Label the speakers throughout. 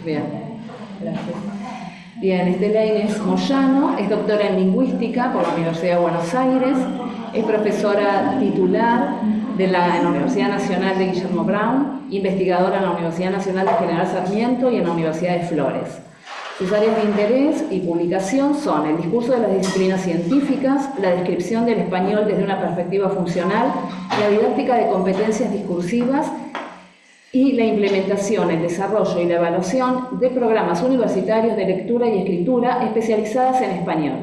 Speaker 1: Bien, gracias. Bien, Estela Inés Moyano es doctora en Lingüística por la Universidad de Buenos Aires, es profesora titular en la Universidad Nacional de Guillermo Brown, investigadora en la Universidad Nacional de General Sarmiento y en la Universidad de Flores. Sus áreas de interés y publicación son el discurso de las disciplinas científicas, la descripción del español desde una perspectiva funcional, la didáctica de competencias discursivas y la implementación, el desarrollo y la evaluación de programas universitarios de lectura y escritura especializadas en español.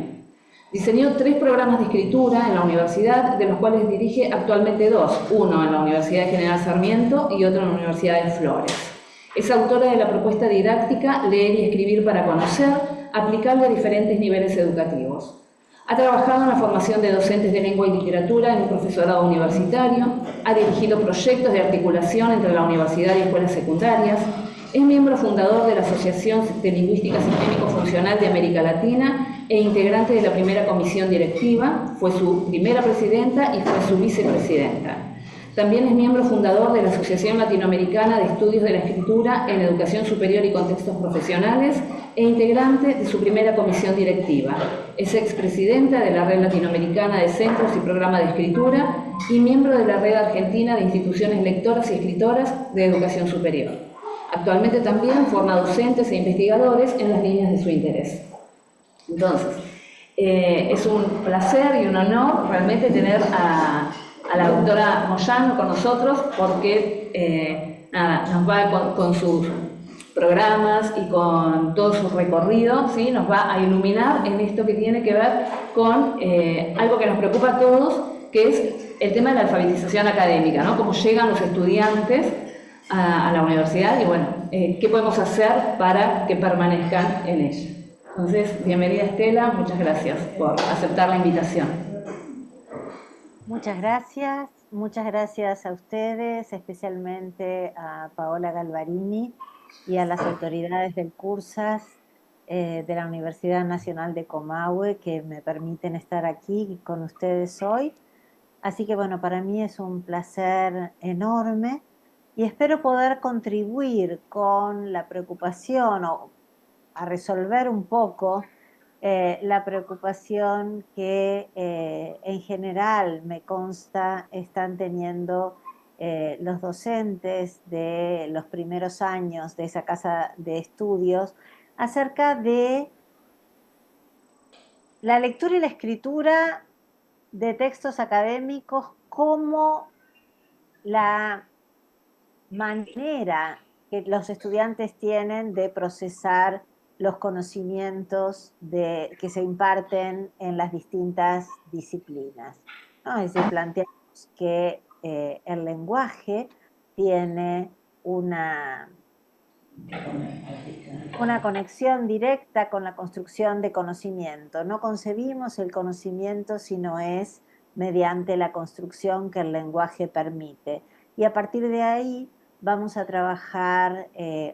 Speaker 1: Diseñó 3 programas de escritura en la universidad, de los cuales dirige actualmente 2, uno en la Universidad de General Sarmiento y otro en la Universidad de Flores. Es autora de la propuesta didáctica Leer y escribir para conocer, aplicable a diferentes niveles educativos. Ha trabajado en la formación de docentes de lengua y literatura en un profesorado universitario, ha dirigido proyectos de articulación entre la universidad y escuelas secundarias, es miembro fundador de la Asociación de Lingüística Sistémico-Funcional de América Latina e integrante de la primera comisión directiva, fue su primera presidenta y fue su vicepresidenta. También es miembro fundador de la Asociación Latinoamericana de Estudios de la Escritura en Educación Superior y Contextos Profesionales e integrante de su primera comisión directiva. Es expresidenta de la Red Latinoamericana de Centros y Programa de Escritura y miembro de la Red Argentina de Instituciones Lectoras y Escritoras de Educación Superior. Actualmente también forma docentes e investigadores en las líneas de su interés. Entonces, es un placer y un honor realmente tener a la doctora Moyano con nosotros porque nos va con sus programas y con todo su recorrido, ¿sí? Nos va a iluminar en esto que tiene que ver con algo que nos preocupa a todos, que es el tema de la alfabetización académica, ¿no? Cómo llegan los estudiantes a la universidad y, bueno, qué podemos hacer para que permanezcan en ella. Entonces, bienvenida Estela, muchas gracias por aceptar la invitación.
Speaker 2: Muchas gracias a ustedes, especialmente a Paola Galvarini y a las autoridades del CURSAS de la Universidad Nacional de Comahue que me permiten estar aquí con ustedes hoy. Así que bueno, para mí es un placer enorme y espero poder contribuir con la preocupación o a resolver un poco la preocupación que en general me consta están teniendo los docentes de los primeros años de esa casa de estudios acerca de la lectura y la escritura de textos académicos como la manera que los estudiantes tienen de procesar los conocimientos que se imparten en las distintas disciplinas, ¿no? Es decir, planteamos que el lenguaje tiene una conexión directa con la construcción de conocimiento. No concebimos el conocimiento si no es mediante la construcción que el lenguaje permite. Y a partir de ahí vamos a trabajar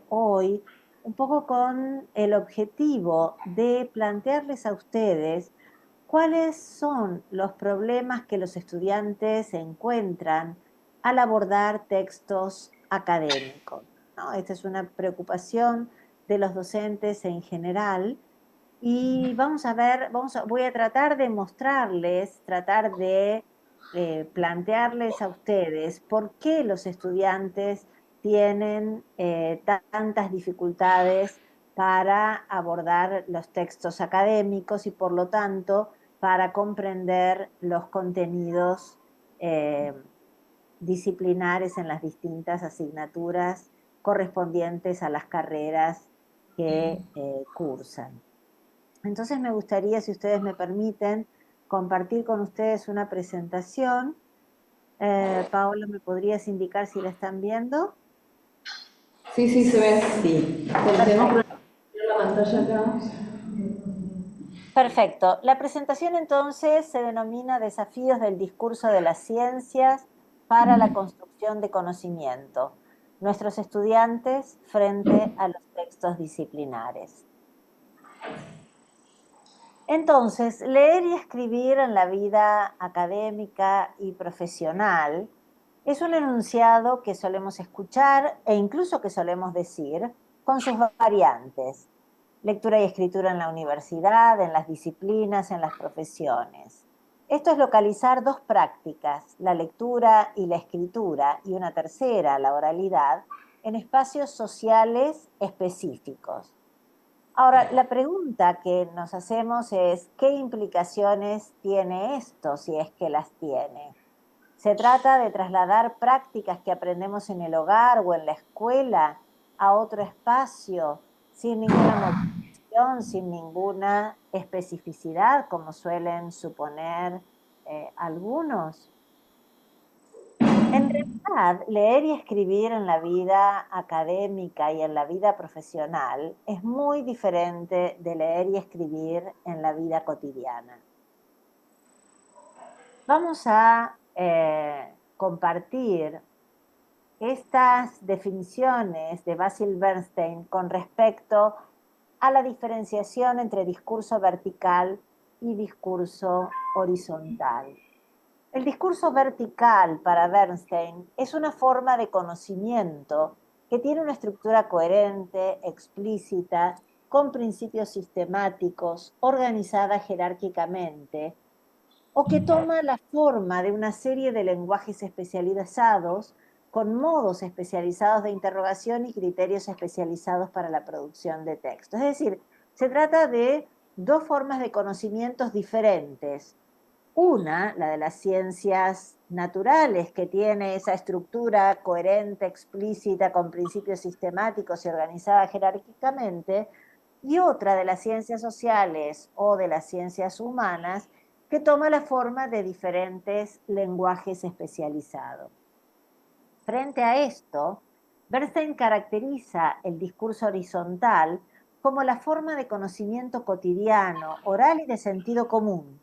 Speaker 2: hoy un poco con el objetivo de plantearles a ustedes cuáles son los problemas que los estudiantes encuentran al abordar textos académicos, ¿no? Esta es una preocupación de los docentes en general y vamos a ver, voy a tratar de mostrarles, tratar de plantearles a ustedes por qué los estudiantes tienen tantas dificultades para abordar los textos académicos y por lo tanto para comprender los contenidos disciplinares en las distintas asignaturas correspondientes a las carreras que cursan. Entonces me gustaría, si ustedes me permiten, compartir con ustedes una presentación. Paola, ¿me podrías indicar si la están viendo?
Speaker 1: Sí, se ve. Sí. Tenemos la pantalla acá.
Speaker 2: Perfecto. La presentación entonces se denomina Desafíos del discurso de las ciencias para la construcción de conocimiento. Nuestros estudiantes frente a los textos disciplinares. Entonces, leer y escribir en la vida académica y profesional es un enunciado que solemos escuchar e incluso que solemos decir con sus variantes. Lectura y escritura en la universidad, en las disciplinas, en las profesiones. Esto es localizar dos prácticas, la lectura y la escritura, y una tercera, la oralidad, en espacios sociales específicos. Ahora, la pregunta que nos hacemos es, ¿qué implicaciones tiene esto, si es que las tiene? Se trata de trasladar prácticas que aprendemos en el hogar o en la escuela a otro espacio sin ninguna motivación, sin ninguna especificidad, como suelen suponer algunos. En realidad, leer y escribir en la vida académica y en la vida profesional es muy diferente de leer y escribir en la vida cotidiana. Vamos a compartir estas definiciones de Basil Bernstein con respecto a la diferenciación entre discurso vertical y discurso horizontal. El discurso vertical para Bernstein es una forma de conocimiento que tiene una estructura coherente, explícita, con principios sistemáticos, organizada jerárquicamente, o que toma la forma de una serie de lenguajes especializados con modos especializados de interrogación y criterios especializados para la producción de texto. Es decir, se trata de dos formas de conocimientos diferentes. Una, la de las ciencias naturales, que tiene esa estructura coherente, explícita, con principios sistemáticos y organizada jerárquicamente, y otra de las ciencias sociales o de las ciencias humanas, que toma la forma de diferentes lenguajes especializados. Frente a esto, Bernstein caracteriza el discurso horizontal como la forma de conocimiento cotidiano, oral y de sentido común.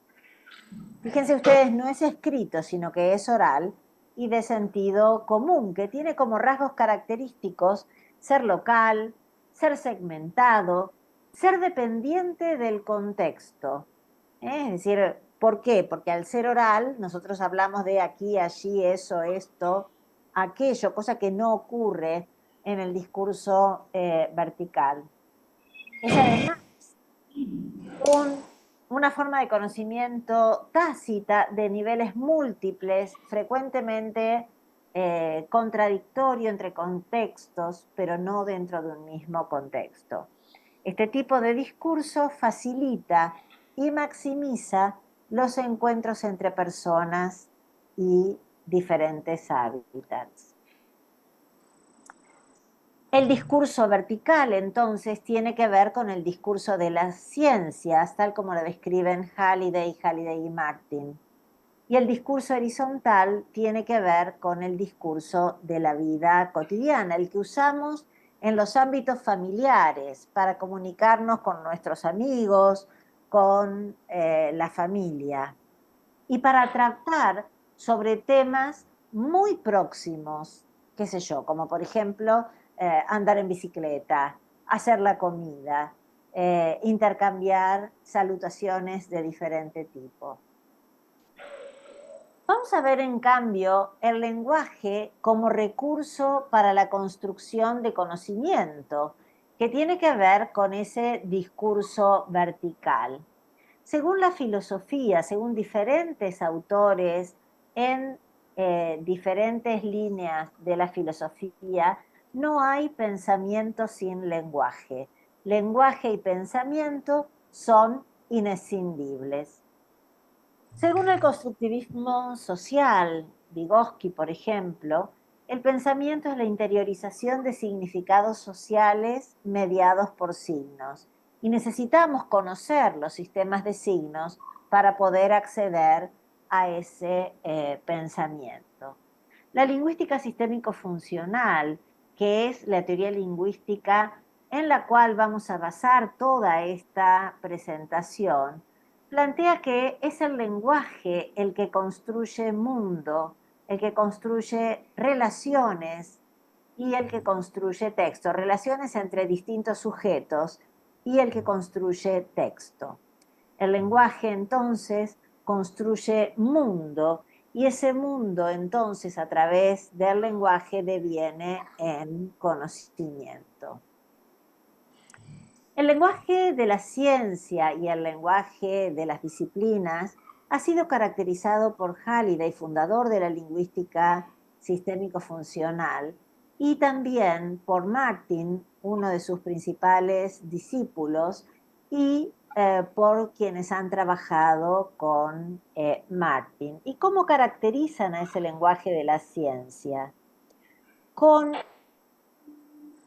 Speaker 2: Fíjense ustedes, no es escrito, sino que es oral y de sentido común, que tiene como rasgos característicos ser local, ser segmentado, ser dependiente del contexto. Es decir, ¿por qué? Porque al ser oral, nosotros hablamos de aquí, allí, eso, esto, aquello, cosa que no ocurre en el discurso vertical. Es además una forma de conocimiento tácita de niveles múltiples, frecuentemente contradictorio entre contextos, pero no dentro de un mismo contexto. Este tipo de discurso facilita y maximiza los encuentros entre personas y diferentes hábitats. El discurso vertical, entonces, tiene que ver con el discurso de las ciencias, tal como lo describen Halliday y Martin. Y el discurso horizontal tiene que ver con el discurso de la vida cotidiana, el que usamos en los ámbitos familiares para comunicarnos con nuestros amigos, con la familia, y para tratar sobre temas muy próximos, qué sé yo, como por ejemplo andar en bicicleta, hacer la comida, intercambiar salutaciones de diferente tipo. Vamos a ver, en cambio, el lenguaje como recurso para la construcción de conocimiento, que tiene que ver con ese discurso vertical. Según la filosofía, según diferentes autores en diferentes líneas de la filosofía, no hay pensamiento sin lenguaje. Lenguaje y pensamiento son inescindibles. Según el constructivismo social, Vygotsky, por ejemplo, el pensamiento es la interiorización de significados sociales mediados por signos. Y necesitamos conocer los sistemas de signos para poder acceder a ese pensamiento. La lingüística sistémico-funcional, que es la teoría lingüística en la cual vamos a basar toda esta presentación, plantea que es el lenguaje el que construye mundo, el que construye relaciones y el que construye texto, relaciones entre distintos sujetos y el que construye texto. El lenguaje entonces construye mundo y ese mundo entonces a través del lenguaje deviene en conocimiento. El lenguaje de la ciencia y el lenguaje de las disciplinas ha sido caracterizado por Halliday, fundador de la lingüística sistémico-funcional, y también por Martin, uno de sus principales discípulos, y por quienes han trabajado con Martin. ¿Y cómo caracterizan a ese lenguaje de la ciencia?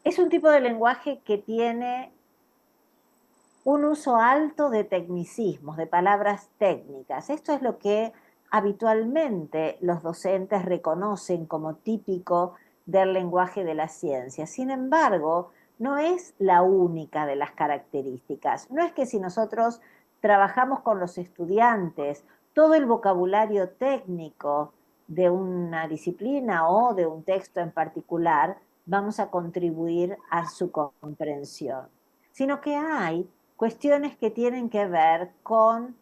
Speaker 2: Es un tipo de lenguaje que tiene un uso alto de tecnicismos, de palabras técnicas. Esto es lo que habitualmente los docentes reconocen como típico del lenguaje de la ciencia. Sin embargo, no es la única de las características. No es que si nosotros trabajamos con los estudiantes todo el vocabulario técnico de una disciplina o de un texto en particular, vamos a contribuir a su comprensión, sino que hay cuestiones que tienen que ver con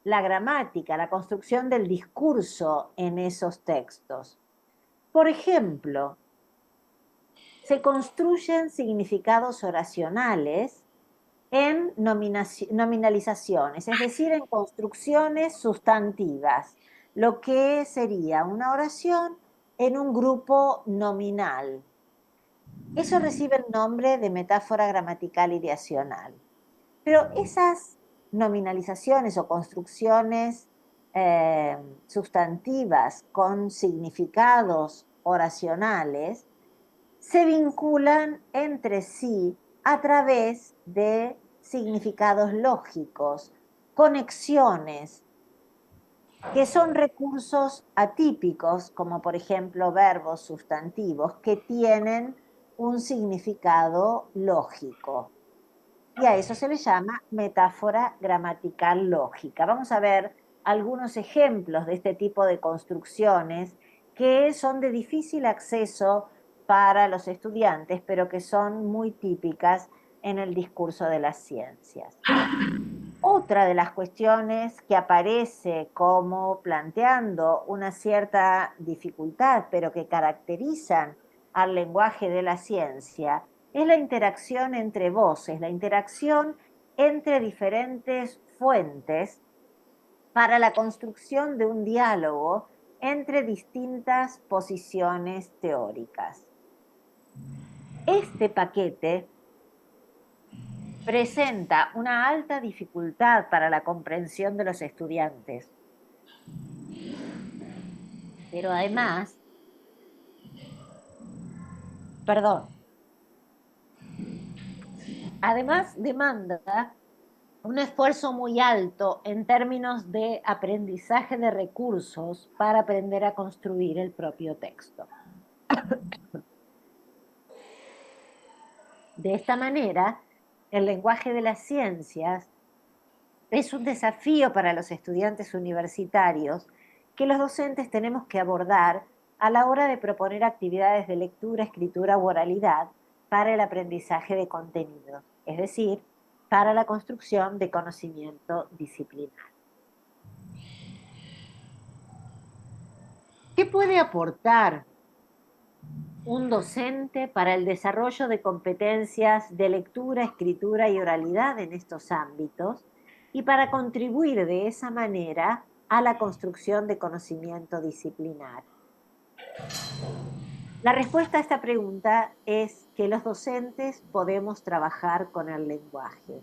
Speaker 2: la gramática, la construcción del discurso en esos textos. Por ejemplo, se construyen significados oracionales en nominalizaciones, es decir, en construcciones sustantivas, lo que sería una oración en un grupo nominal. Eso recibe el nombre de metáfora gramatical ideacional. Pero esas nominalizaciones o construcciones sustantivas con significados oracionales se vinculan entre sí a través de significados lógicos, conexiones, que son recursos atípicos, como por ejemplo verbos sustantivos, que tienen un significado lógico. Y a eso se le llama metáfora gramatical lógica. Vamos a ver algunos ejemplos de este tipo de construcciones que son de difícil acceso para los estudiantes, pero que son muy típicas en el discurso de las ciencias. Otra de las cuestiones que aparece como planteando una cierta dificultad, pero que caracterizan al lenguaje de la ciencia, es la interacción entre voces, la interacción entre diferentes fuentes para la construcción de un diálogo entre distintas posiciones teóricas. Este paquete presenta una alta dificultad para la comprensión de los estudiantes, pero además, demanda un esfuerzo muy alto en términos de aprendizaje de recursos para aprender a construir el propio texto. De esta manera, el lenguaje de las ciencias es un desafío para los estudiantes universitarios que los docentes tenemos que abordar a la hora de proponer actividades de lectura, escritura u oralidad para el aprendizaje de contenidos, es decir, para la construcción de conocimiento disciplinar. ¿Qué puede aportar un docente para el desarrollo de competencias de lectura, escritura y oralidad en estos ámbitos y para contribuir de esa manera a la construcción de conocimiento disciplinar? La respuesta a esta pregunta es que los docentes podemos trabajar con el lenguaje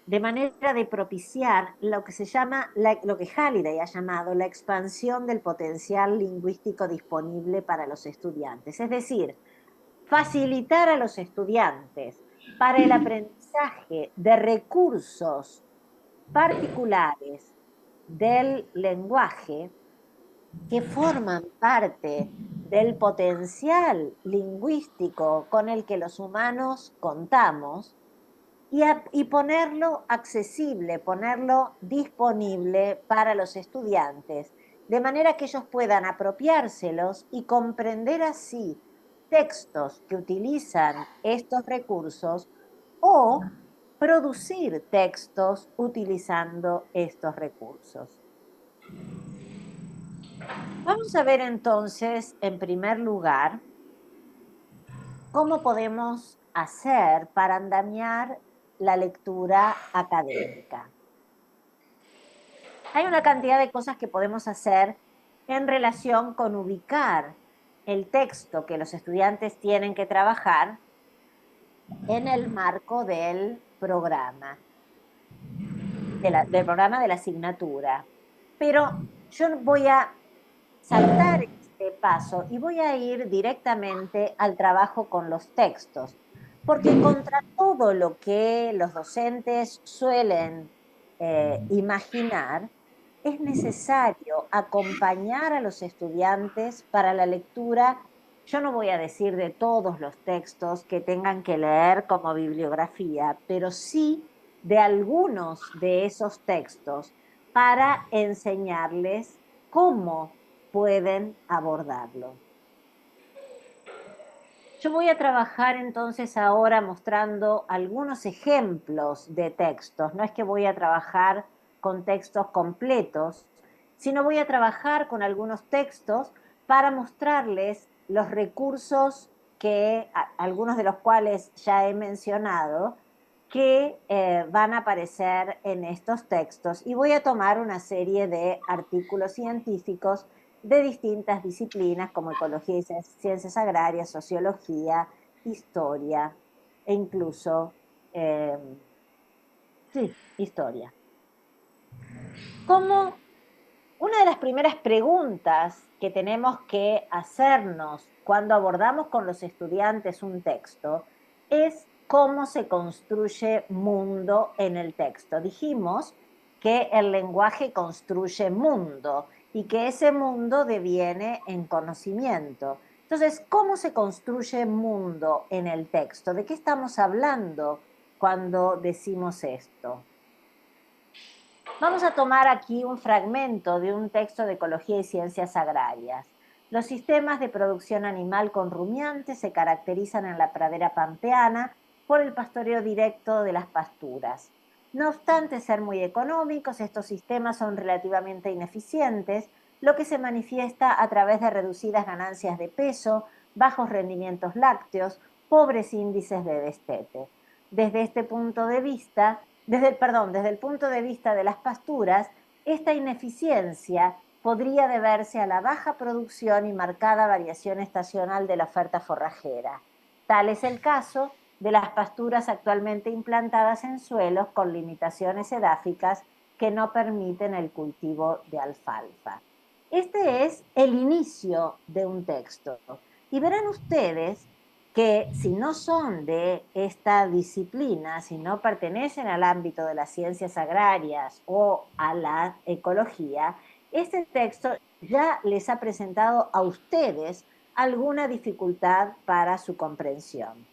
Speaker 2: de manera de propiciar lo que se llama, lo que Halliday ha llamado la expansión del potencial lingüístico disponible para los estudiantes. Es decir, facilitar a los estudiantes para el aprendizaje de recursos particulares del lenguaje que forman parte del potencial lingüístico con el que los humanos contamos y ponerlo accesible, ponerlo disponible para los estudiantes, de manera que ellos puedan apropiárselos y comprender así textos que utilizan estos recursos o producir textos utilizando estos recursos. Vamos a ver entonces, en primer lugar, cómo podemos hacer para andamiar la lectura académica. Hay una cantidad de cosas que podemos hacer en relación con ubicar el texto que los estudiantes tienen que trabajar en el marco del programa, del programa de la asignatura. Pero yo voy a saltar este paso y voy a ir directamente al trabajo con los textos, porque contra todo lo que los docentes suelen imaginar, es necesario acompañar a los estudiantes para la lectura. Yo no voy a decir de todos los textos que tengan que leer como bibliografía, pero sí de algunos de esos textos para enseñarles cómo pueden abordarlo. Yo voy a trabajar entonces ahora mostrando algunos ejemplos de textos. No es que voy a trabajar con textos completos, sino voy a trabajar con algunos textos para mostrarles los recursos algunos de los cuales ya he mencionado, que van a aparecer en estos textos. Y voy a tomar una serie de artículos científicos de distintas disciplinas como ecología y ciencias agrarias, sociología, historia e incluso, historia. Como una de las primeras preguntas que tenemos que hacernos cuando abordamos con los estudiantes un texto es cómo se construye mundo en el texto. Dijimos que el lenguaje construye mundo y que ese mundo deviene en conocimiento. Entonces, ¿cómo se construye mundo en el texto? ¿De qué estamos hablando cuando decimos esto? Vamos a tomar aquí un fragmento de un texto de Ecología y Ciencias Agrarias. Los sistemas de producción animal con rumiantes se caracterizan en la pradera pampeana por el pastoreo directo de las pasturas. No obstante ser muy económicos, estos sistemas son relativamente ineficientes, lo que se manifiesta a través de reducidas ganancias de peso, bajos rendimientos lácteos, pobres índices de destete. Desde el punto de vista de las pasturas, esta ineficiencia podría deberse a la baja producción y marcada variación estacional de la oferta forrajera. Tal es el caso de las pasturas actualmente implantadas en suelos con limitaciones edáficas que no permiten el cultivo de alfalfa. Este es el inicio de un texto. Y verán ustedes que si no son de esta disciplina, si no pertenecen al ámbito de las ciencias agrarias o a la ecología, este texto ya les ha presentado a ustedes alguna dificultad para su comprensión.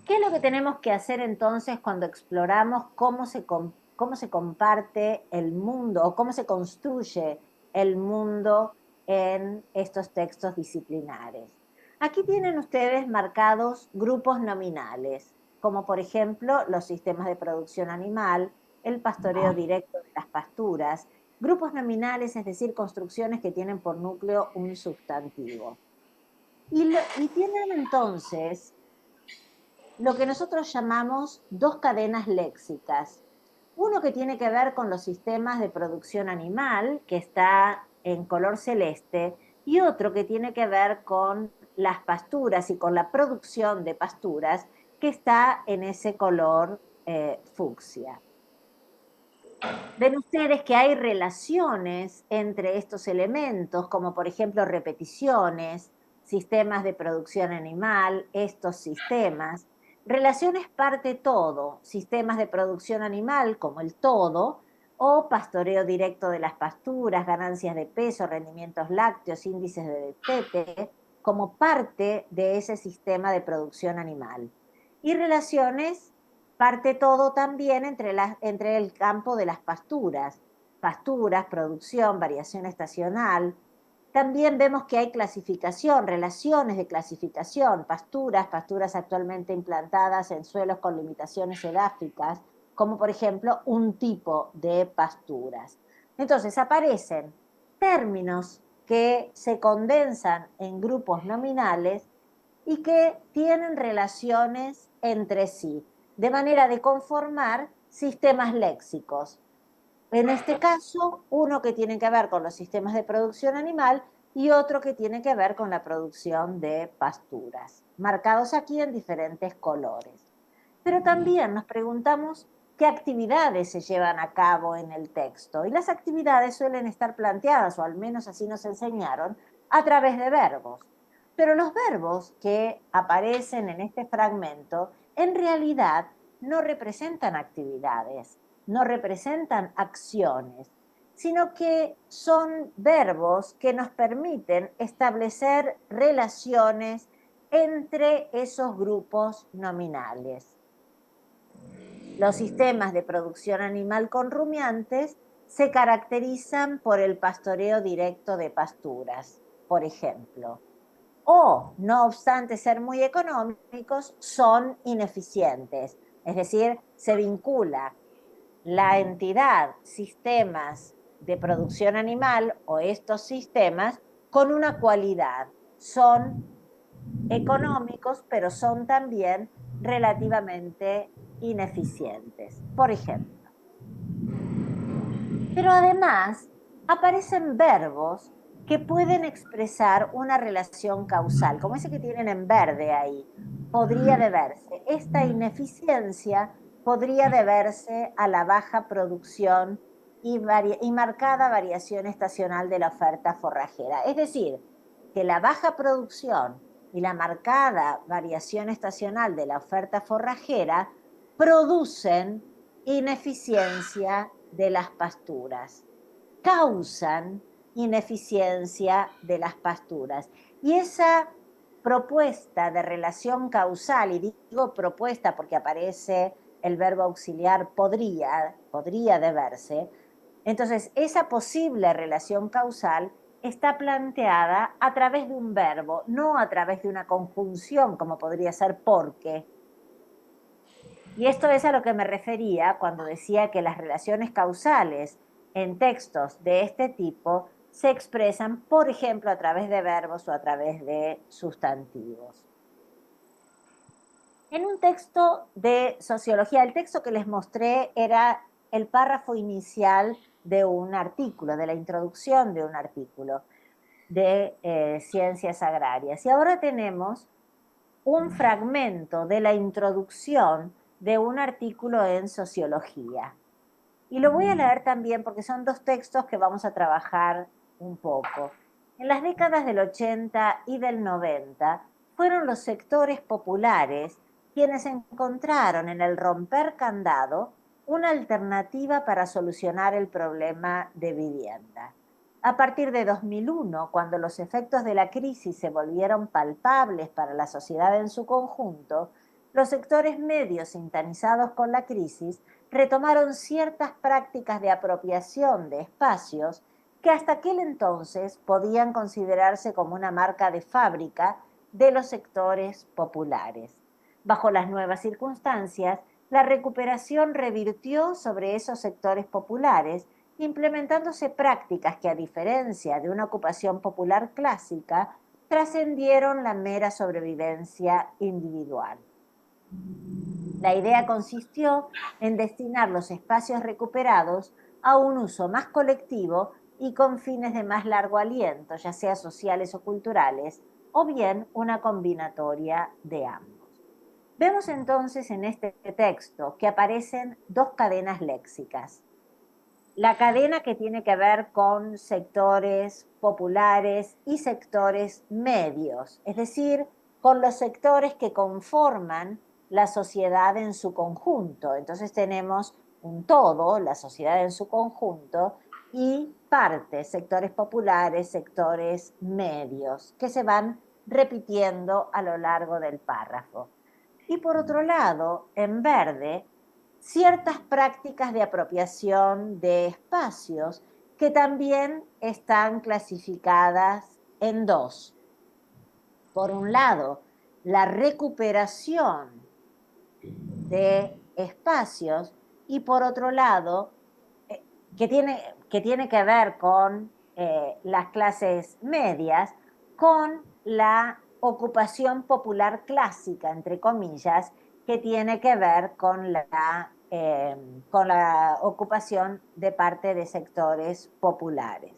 Speaker 2: ¿Qué es lo que tenemos que hacer entonces cuando exploramos cómo se comparte el mundo o cómo se construye el mundo en estos textos disciplinares? Aquí tienen ustedes marcados grupos nominales, como por ejemplo los sistemas de producción animal, el pastoreo directo de las pasturas, grupos nominales, es decir, construcciones que tienen por núcleo un sustantivo. Y tienen entonces lo que nosotros llamamos dos cadenas léxicas. Uno que tiene que ver con los sistemas de producción animal, que está en color celeste, y otro que tiene que ver con las pasturas y con la producción de pasturas, que está en ese color fucsia. Ven ustedes que hay relaciones entre estos elementos, como por ejemplo repeticiones, sistemas de producción animal, estos sistemas. Relaciones parte todo, sistemas de producción animal como el todo, o pastoreo directo de las pasturas, ganancias de peso, rendimientos lácteos, índices de destete, como parte de ese sistema de producción animal. Y relaciones parte todo también entre el campo de las pasturas, producción, variación estacional. También vemos que hay clasificación, relaciones de clasificación, pasturas actualmente implantadas en suelos con limitaciones edáficas, como por ejemplo un tipo de pasturas. Entonces aparecen términos que se condensan en grupos nominales y que tienen relaciones entre sí. de manera de conformar sistemas léxicos. En este caso, uno que tiene que ver con los sistemas de producción animal y otro que tiene que ver con la producción de pasturas, marcados aquí en diferentes colores. Pero también nos preguntamos qué actividades se llevan a cabo en el texto. Y las actividades suelen estar planteadas, o al menos así nos enseñaron, a través de verbos. Pero los verbos que aparecen en este fragmento en realidad no representan actividades, no representan acciones, sino que son verbos que nos permiten establecer relaciones entre esos grupos nominales. Los sistemas de producción animal con rumiantes se caracterizan por el pastoreo directo de pasturas, por ejemplo. O, no obstante ser muy económicos, son ineficientes. Es decir, se vincula la entidad, sistemas de producción animal o estos sistemas con una cualidad. Son económicos, pero son también relativamente ineficientes, por ejemplo. Pero además aparecen verbos que pueden expresar una relación causal, como ese que tienen en verde ahí. Podría deberse. Esta ineficiencia podría deberse a la baja producción y marcada variación estacional de la oferta forrajera. Es decir, que la baja producción y la marcada variación estacional de la oferta forrajera producen ineficiencia de las pasturas, causan ineficiencia de las pasturas. Y esa propuesta de relación causal, y digo propuesta porque aparece el verbo auxiliar podría deberse, entonces esa posible relación causal está planteada a través de un verbo, no a través de una conjunción como podría ser porque. Y esto es a lo que me refería cuando decía que las relaciones causales en textos de este tipo se expresan, por ejemplo, a través de verbos o a través de sustantivos. En un texto de sociología, el texto que les mostré era el párrafo inicial de un artículo, de la introducción de un artículo de ciencias agrarias. Y ahora tenemos un fragmento de la introducción de un artículo en sociología. Y lo voy a leer también porque son dos textos que vamos a trabajar un poco. En las décadas del 80 y del 90 fueron los sectores populares quienes encontraron en el romper candado una alternativa para solucionar el problema de vivienda. A partir de 2001, cuando los efectos de la crisis se volvieron palpables para la sociedad en su conjunto, los sectores medios sintonizados con la crisis retomaron ciertas prácticas de apropiación de espacios que hasta aquel entonces podían considerarse como una marca de fábrica de los sectores populares. Bajo las nuevas circunstancias, la recuperación revirtió sobre esos sectores populares, implementándose prácticas que, a diferencia de una ocupación popular clásica, trascendieron la mera sobrevivencia individual. La idea consistió en destinar los espacios recuperados a un uso más colectivo y con fines de más largo aliento, ya sea sociales o culturales, o bien una combinatoria de ambos. Vemos entonces en este texto que aparecen dos cadenas léxicas. La cadena que tiene que ver con sectores populares y sectores medios, es decir, con los sectores que conforman la sociedad en su conjunto. Entonces tenemos un todo, la sociedad en su conjunto, y partes, sectores populares, sectores medios, que se van repitiendo a lo largo del párrafo. Y por otro lado, en verde, ciertas prácticas de apropiación de espacios que también están clasificadas en dos. Por un lado, la recuperación de espacios y por otro lado, que tiene que ver con las clases medias, con la ocupación popular clásica, entre comillas, que tiene que ver con la ocupación de parte de sectores populares.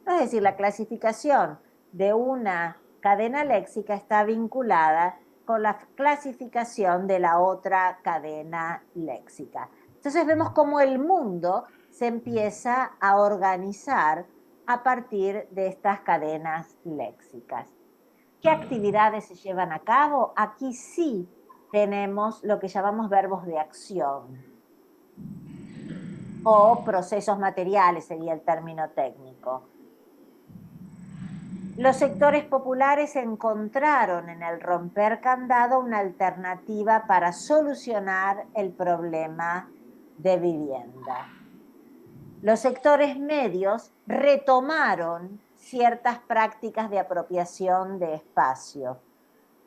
Speaker 2: Es decir, la clasificación de una cadena léxica está vinculada con la clasificación de la otra cadena léxica. Entonces vemos cómo el mundo se empieza a organizar a partir de estas cadenas léxicas. ¿Qué actividades se llevan a cabo? Aquí sí tenemos lo que llamamos verbos de acción o procesos materiales, sería el término técnico. Los sectores populares encontraron en el romper candado una alternativa para solucionar el problema de vivienda. Los sectores medios retomaron ciertas prácticas de apropiación de espacio.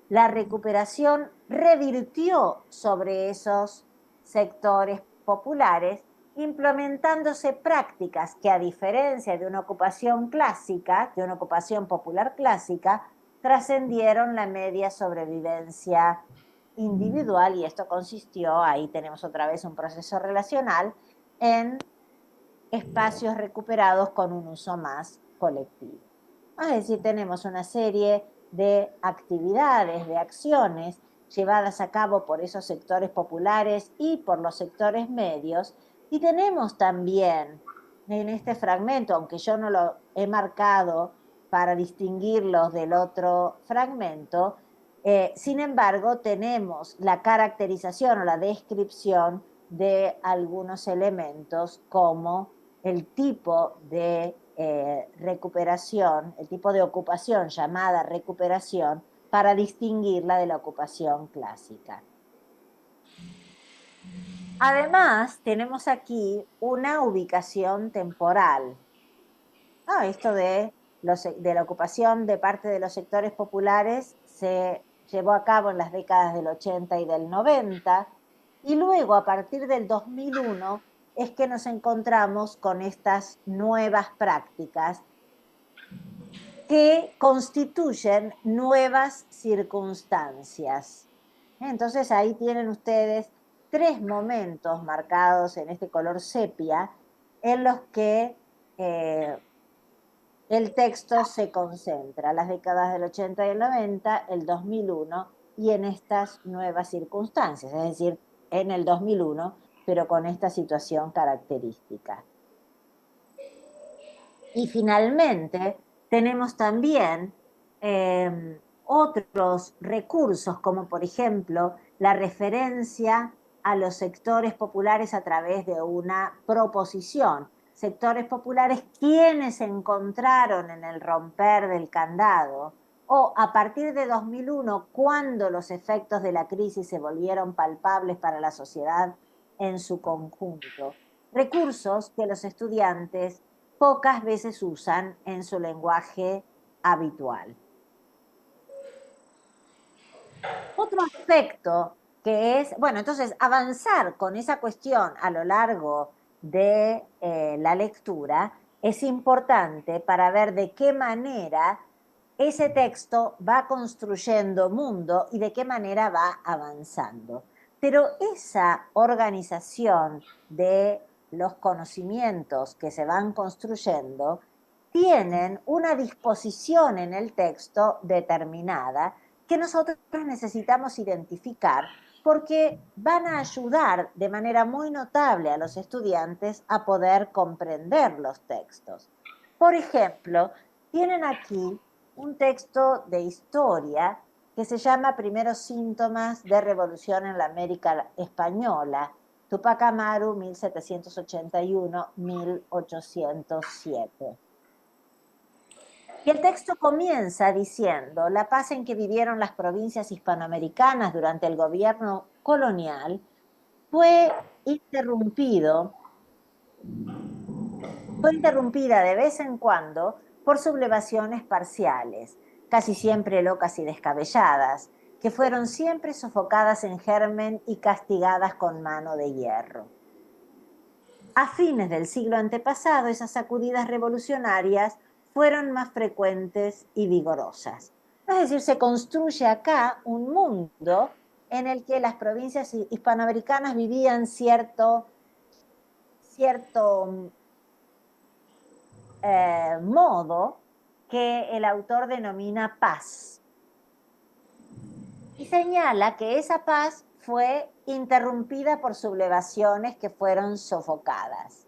Speaker 2: La recuperación revirtió sobre esos sectores populares, implementándose prácticas que, a diferencia de una ocupación clásica, de una ocupación popular clásica, trascendieron la media sobrevivencia individual, y esto consistió, ahí tenemos otra vez un proceso relacional, en espacios recuperados con un uso más colectivo. Es decir, tenemos una serie de actividades, de acciones llevadas a cabo por esos sectores populares y por los sectores medios, y tenemos también en este fragmento, aunque yo no lo he marcado para distinguirlos del otro fragmento, sin embargo tenemos la caracterización o la descripción de algunos elementos como el tipo de recuperación, el tipo de ocupación llamada recuperación, para distinguirla de la ocupación clásica. Además, tenemos aquí una ubicación temporal. Esto de la ocupación de parte de los sectores populares se llevó a cabo en las décadas del 80 y del 90, y luego a partir del 2001 es que nos encontramos con estas nuevas prácticas que constituyen nuevas circunstancias. Entonces ahí tienen ustedes 3 momentos marcados en este color sepia en los que el texto se concentra: las décadas del 80 y el 90, el 2001 y en estas nuevas circunstancias, es decir, en el 2001, pero con esta situación característica. Y finalmente tenemos también otros recursos, como por ejemplo la referencia a los sectores populares a través de una proposición. Sectores populares quienes se encontraron en el romper del candado, o a partir de 2001, cuando los efectos de la crisis se volvieron palpables para la sociedad en su conjunto. Recursos que los estudiantes pocas veces usan en su lenguaje habitual. Otro aspecto que es, bueno, entonces avanzar con esa cuestión a lo largo de la lectura es importante para ver de qué manera ese texto va construyendo mundo y de qué manera va avanzando. Pero esa organización de los conocimientos que se van construyendo tienen una disposición en el texto determinada que nosotros necesitamos identificar, porque van a ayudar de manera muy notable a los estudiantes a poder comprender los textos. Por ejemplo, tienen aquí un texto de historia que se llama Primeros síntomas de revolución en la América Española, Tupac Amaru, 1781-1807. Y el texto comienza diciendo: la paz en que vivieron las provincias hispanoamericanas durante el gobierno colonial fue interrumpida de vez en cuando por sublevaciones parciales, casi siempre locas y descabelladas, que fueron siempre sofocadas en germen y castigadas con mano de hierro. A fines del siglo antepasado, esas sacudidas revolucionarias fueron más frecuentes y vigorosas. Es decir, se construye acá un mundo en el que las provincias hispanoamericanas vivían cierto modo que el autor denomina paz. Y señala que esa paz fue interrumpida por sublevaciones que fueron sofocadas.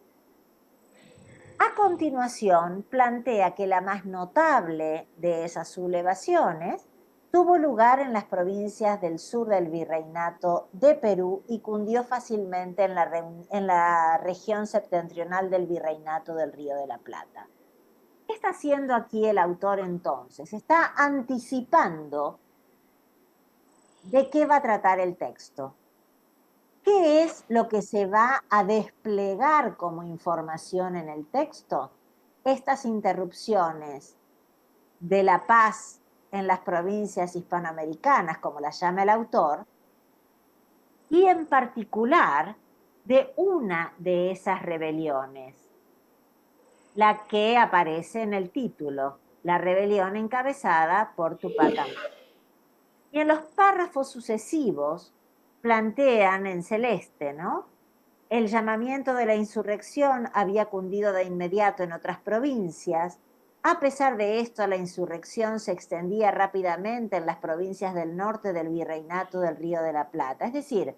Speaker 2: A continuación, plantea que la más notable de esas sublevaciones tuvo lugar en las provincias del sur del Virreinato de Perú y cundió fácilmente en la región septentrional del Virreinato del Río de la Plata. ¿Qué está haciendo aquí el autor entonces? Está anticipando de qué va a tratar el texto. ¿Qué es lo que se va a desplegar como información en el texto? Estas interrupciones de la paz en las provincias hispanoamericanas, como las llama el autor, y en particular de una de esas rebeliones, la que aparece en el título, la rebelión encabezada por Tupac Amaru. Y en los párrafos sucesivos plantean en celeste, ¿no? El llamamiento de la insurrección había cundido de inmediato en otras provincias. A pesar de esto, la insurrección se extendía rápidamente en las provincias del norte del Virreinato del Río de la Plata. Es decir,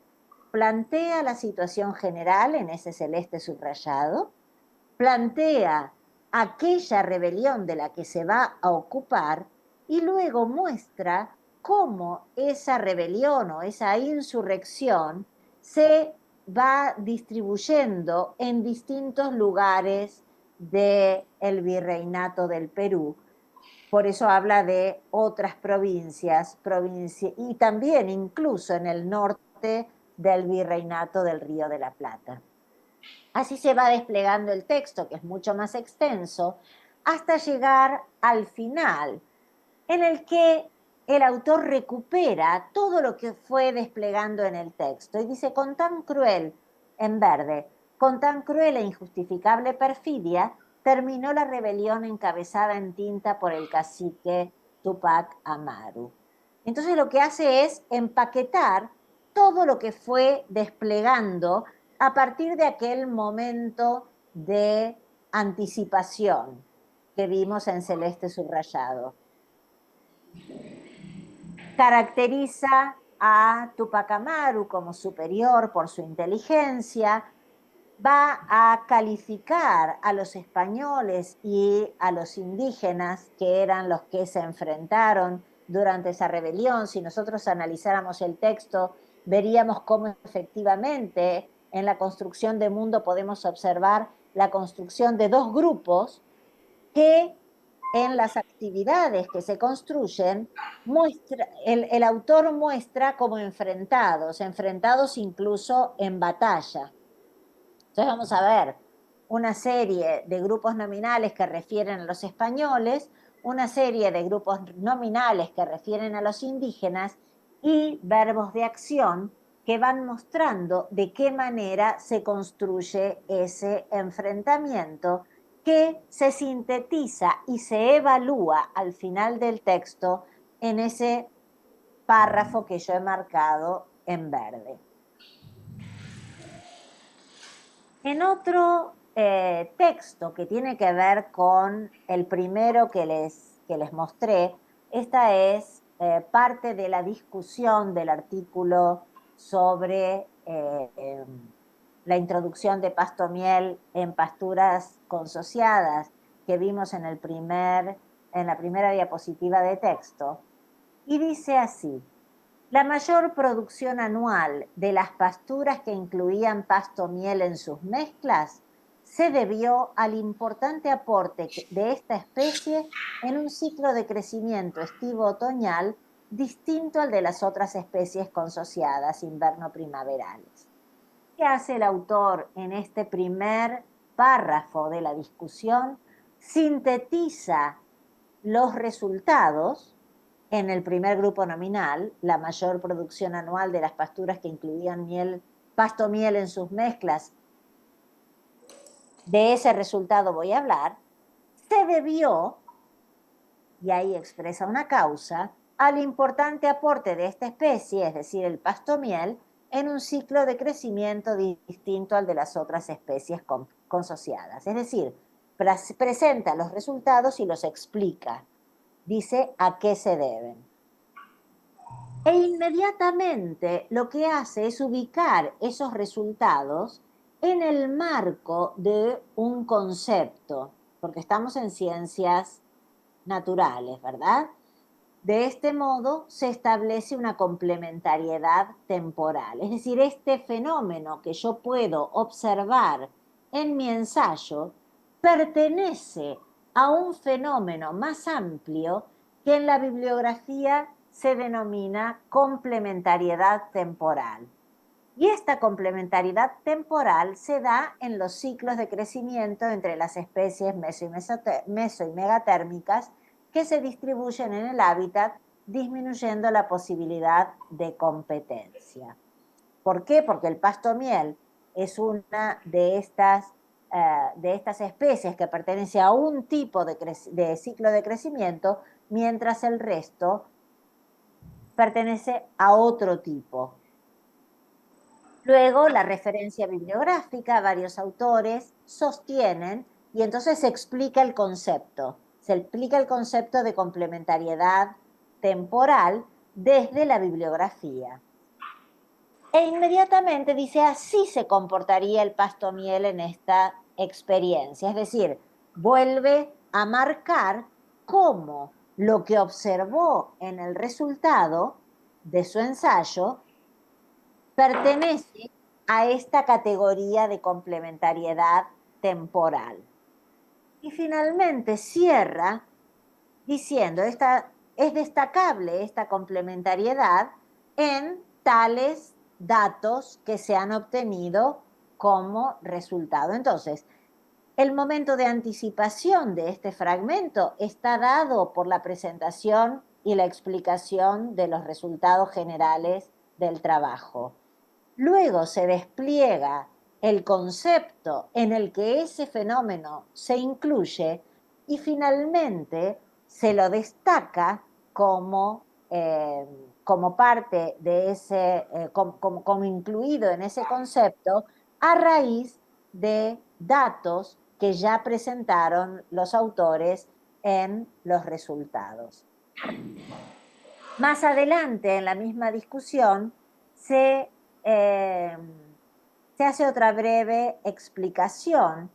Speaker 2: plantea la situación general en ese celeste subrayado, plantea aquella rebelión de la que se va a ocupar y luego muestra cómo esa rebelión o esa insurrección se va distribuyendo en distintos lugares del Virreinato del Perú. Por eso habla de otras provincias y también incluso en el norte del Virreinato del Río de la Plata. Así se va desplegando el texto, que es mucho más extenso, hasta llegar al final, en el que el autor recupera todo lo que fue desplegando en el texto y dice, con tan cruel, en verde, con tan cruel e injustificable perfidia, terminó la rebelión encabezada en tinta por el cacique Tupac Amaru. Entonces lo que hace es empaquetar todo lo que fue desplegando a partir de aquel momento de anticipación que vimos en celeste subrayado. Caracteriza a Tupac Amaru como superior por su inteligencia, va a calificar a los españoles y a los indígenas, que eran los que se enfrentaron durante esa rebelión. Si nosotros analizáramos el texto, veríamos cómo efectivamente en la construcción de Mundo podemos observar la construcción de dos grupos que en las actividades que se construyen, el autor muestra como enfrentados incluso en batalla. Entonces vamos a ver una serie de grupos nominales que refieren a los españoles, una serie de grupos nominales que refieren a los indígenas y verbos de acción que van mostrando de qué manera se construye ese enfrentamiento que se sintetiza y se evalúa al final del texto en ese párrafo que yo he marcado en verde. En otro texto que tiene que ver con el primero que les mostré, esta es parte de la discusión del artículo sobre la introducción de pasto miel en pasturas consociadas que vimos en la primera diapositiva de texto, y dice así: la mayor producción anual de las pasturas que incluían pasto miel en sus mezclas se debió al importante aporte de esta especie en un ciclo de crecimiento estivo-otoñal distinto al de las otras especies consociadas invierno-primaverales. ¿Qué hace el autor en este primer párrafo de la discusión? Sintetiza los resultados. En el primer grupo nominal, la mayor producción anual de las pasturas que incluían pasto miel en sus mezclas, de ese resultado voy a hablar, se debió, y ahí expresa una causa, al importante aporte de esta especie, es decir, el pastomiel, en un ciclo de crecimiento distinto al de las otras especies consociadas. Es decir, presenta los resultados y los explica. Dice a qué se deben. E inmediatamente lo que hace es ubicar esos resultados en el marco de un concepto, porque estamos en ciencias naturales, ¿verdad? De este modo se establece una complementariedad temporal, es decir, este fenómeno que yo puedo observar en mi ensayo pertenece a un fenómeno más amplio que en la bibliografía se denomina complementariedad temporal. Y esta complementariedad temporal se da en los ciclos de crecimiento entre las especies meso y megatérmicas que se distribuyen en el hábitat, disminuyendo la posibilidad de competencia. ¿Por qué? Porque el pastomiel es una de estas especies que pertenece a un tipo de ciclo de crecimiento, mientras el resto pertenece a otro tipo. Luego, la referencia bibliográfica, varios autores sostienen, y entonces se explica el concepto. Se explica el concepto de complementariedad temporal desde la bibliografía. E inmediatamente dice, así se comportaría el pastomiel en esta experiencia. Es decir, vuelve a marcar cómo lo que observó en el resultado de su ensayo pertenece a esta categoría de complementariedad temporal. Y finalmente cierra diciendo, es destacable esta complementariedad en tales datos que se han obtenido como resultado. Entonces, el momento de anticipación de este fragmento está dado por la presentación y la explicación de los resultados generales del trabajo. Luego se despliega el concepto en el que ese fenómeno se incluye y finalmente se lo destaca como parte de ese, como incluido en ese concepto a raíz de datos que ya presentaron los autores en los resultados. Más adelante en la misma discusión se hace otra breve explicación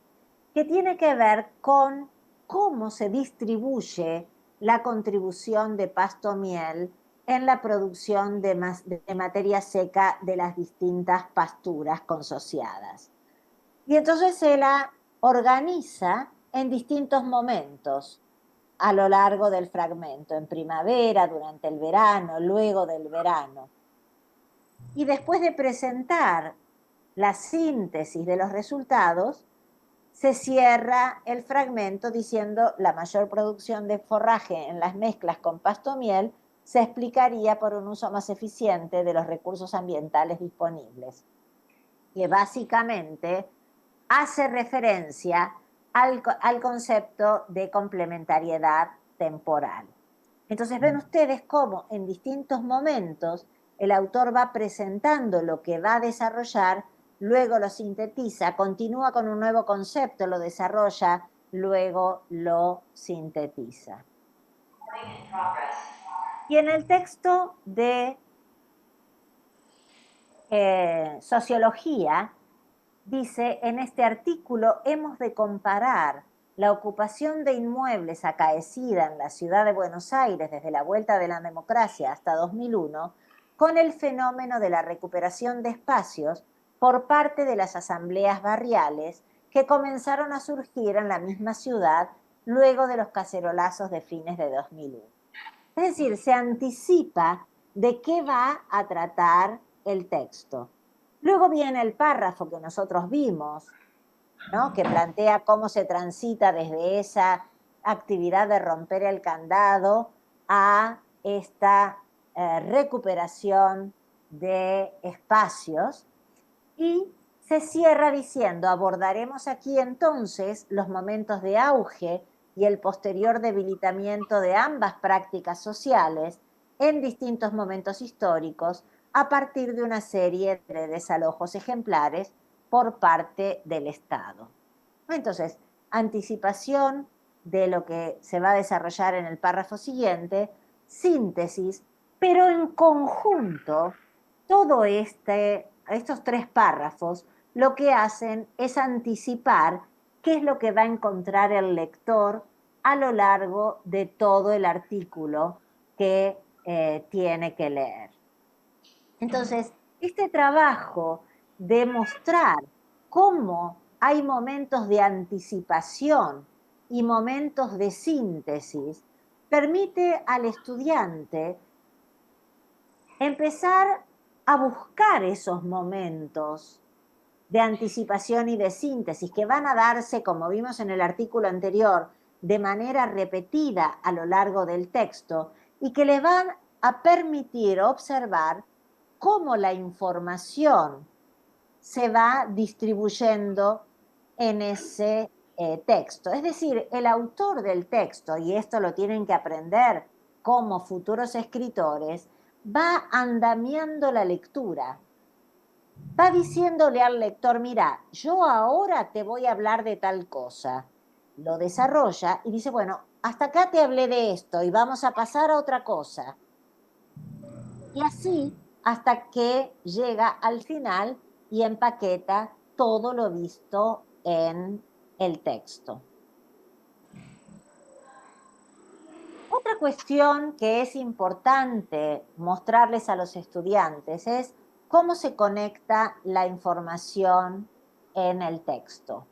Speaker 2: que tiene que ver con cómo se distribuye la contribución de pastomiel en la producción de materia seca de las distintas pasturas consociadas. Y entonces se la organiza en distintos momentos a lo largo del fragmento, en primavera, durante el verano, luego del verano. Y después de presentar la síntesis de los resultados, se cierra el fragmento diciendo la mayor producción de forraje en las mezclas con pastomiel se explicaría por un uso más eficiente de los recursos ambientales disponibles. Que básicamente hace referencia al concepto de complementariedad temporal. Entonces ven ustedes cómo en distintos momentos el autor va presentando lo que va a desarrollar, luego lo sintetiza, continúa con un nuevo concepto, lo desarrolla, luego lo sintetiza. Y en el texto de sociología, dice, en este artículo hemos de comparar la ocupación de inmuebles acaecida en la ciudad de Buenos Aires desde la vuelta de la democracia hasta 2001 con el fenómeno de la recuperación de espacios por parte de las asambleas barriales que comenzaron a surgir en la misma ciudad luego de los cacerolazos de fines de 2001. Es decir, se anticipa de qué va a tratar el texto. Luego viene el párrafo que nosotros vimos, ¿no? Que plantea cómo se transita desde esa actividad de romper el candado a esta recuperación de espacios, y se cierra diciendo, abordaremos aquí entonces los momentos de auge y el posterior debilitamiento de ambas prácticas sociales en distintos momentos históricos a partir de una serie de desalojos ejemplares por parte del Estado. Entonces, anticipación de lo que se va a desarrollar en el párrafo siguiente, síntesis, pero en conjunto, estos 3 párrafos lo que hacen es anticipar qué es lo que va a encontrar el lector a lo largo de todo el artículo que tiene que leer. Entonces, este trabajo de mostrar cómo hay momentos de anticipación y momentos de síntesis permite al estudiante empezar a buscar esos momentos de anticipación y de síntesis que van a darse, como vimos en el artículo anterior, de manera repetida a lo largo del texto y que le van a permitir observar cómo la información se va distribuyendo en ese texto. Es decir, el autor del texto, y esto lo tienen que aprender como futuros escritores, va andamiando la lectura. Va diciéndole al lector, mira, yo ahora te voy a hablar de tal cosa. Lo desarrolla y dice, bueno, hasta acá te hablé de esto y vamos a pasar a otra cosa. Y así hasta que llega al final y empaqueta todo lo visto en el texto. Otra cuestión que es importante mostrarles a los estudiantes es cómo se conecta la información en el texto.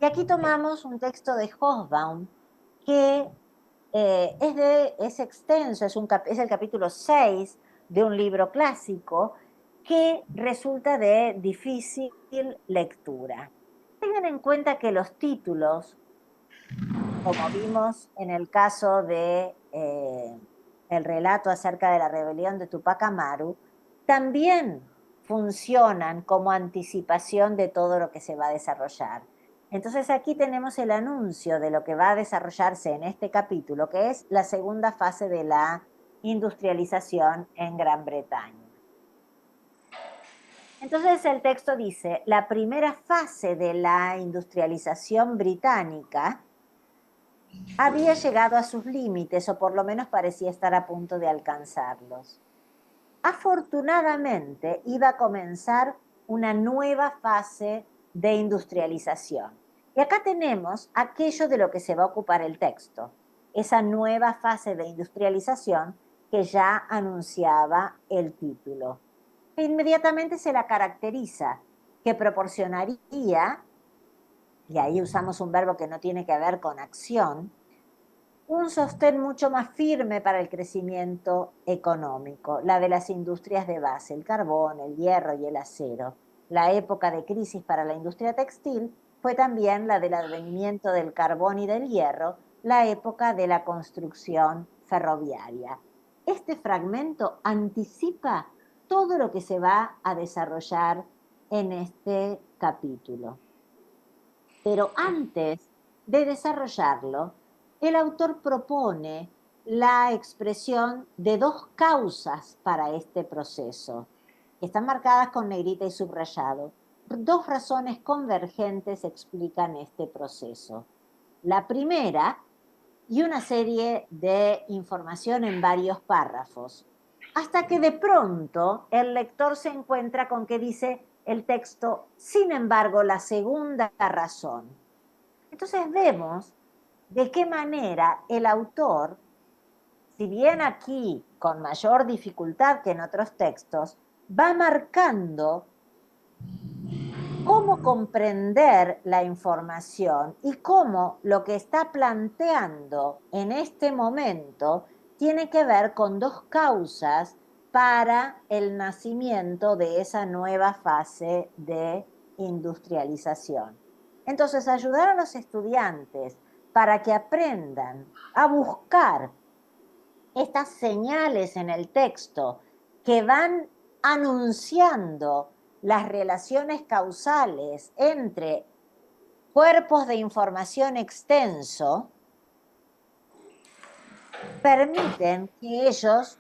Speaker 2: Y aquí tomamos un texto de Hobsbawm que es extenso, es el capítulo 6 de un libro clásico que resulta de difícil lectura. Tengan en cuenta que los títulos, como vimos en el caso de el relato acerca de la rebelión de Tupac Amaru, también funcionan como anticipación de todo lo que se va a desarrollar. Entonces aquí tenemos el anuncio de lo que va a desarrollarse en este capítulo, que es la segunda fase de la industrialización en Gran Bretaña. Entonces el texto dice, la primera fase de la industrialización británica había llegado a sus límites, o por lo menos parecía estar a punto de alcanzarlos. Afortunadamente, iba a comenzar una nueva fase de industrialización. Y acá tenemos aquello de lo que se va a ocupar el texto, esa nueva fase de industrialización que ya anunciaba el título. E inmediatamente se la caracteriza, que proporcionaría, y ahí usamos un verbo que no tiene que ver con acción, un sostén mucho más firme para el crecimiento económico, la de las industrias de base, el carbón, el hierro y el acero. La época de crisis para la industria textil fue también la del advenimiento del carbón y del hierro, la época de la construcción ferroviaria. Este fragmento anticipa todo lo que se va a desarrollar en este capítulo. Pero antes de desarrollarlo, el autor propone la expresión de 2 causas para este proceso, que están marcadas con negrita y subrayado. 2 razones convergentes explican este proceso. La primera, y una serie de información en varios párrafos, hasta que de pronto el lector se encuentra con que dice el texto, sin embargo, la segunda razón. Entonces vemos de qué manera el autor, si bien aquí con mayor dificultad que en otros textos, va marcando cómo comprender la información y cómo lo que está planteando en este momento tiene que ver con 2 causas para el nacimiento de esa nueva fase de industrialización. Entonces, ayudar a los estudiantes para que aprendan a buscar estas señales en el texto que van anunciando las relaciones causales entre cuerpos de información extenso, permiten que ellos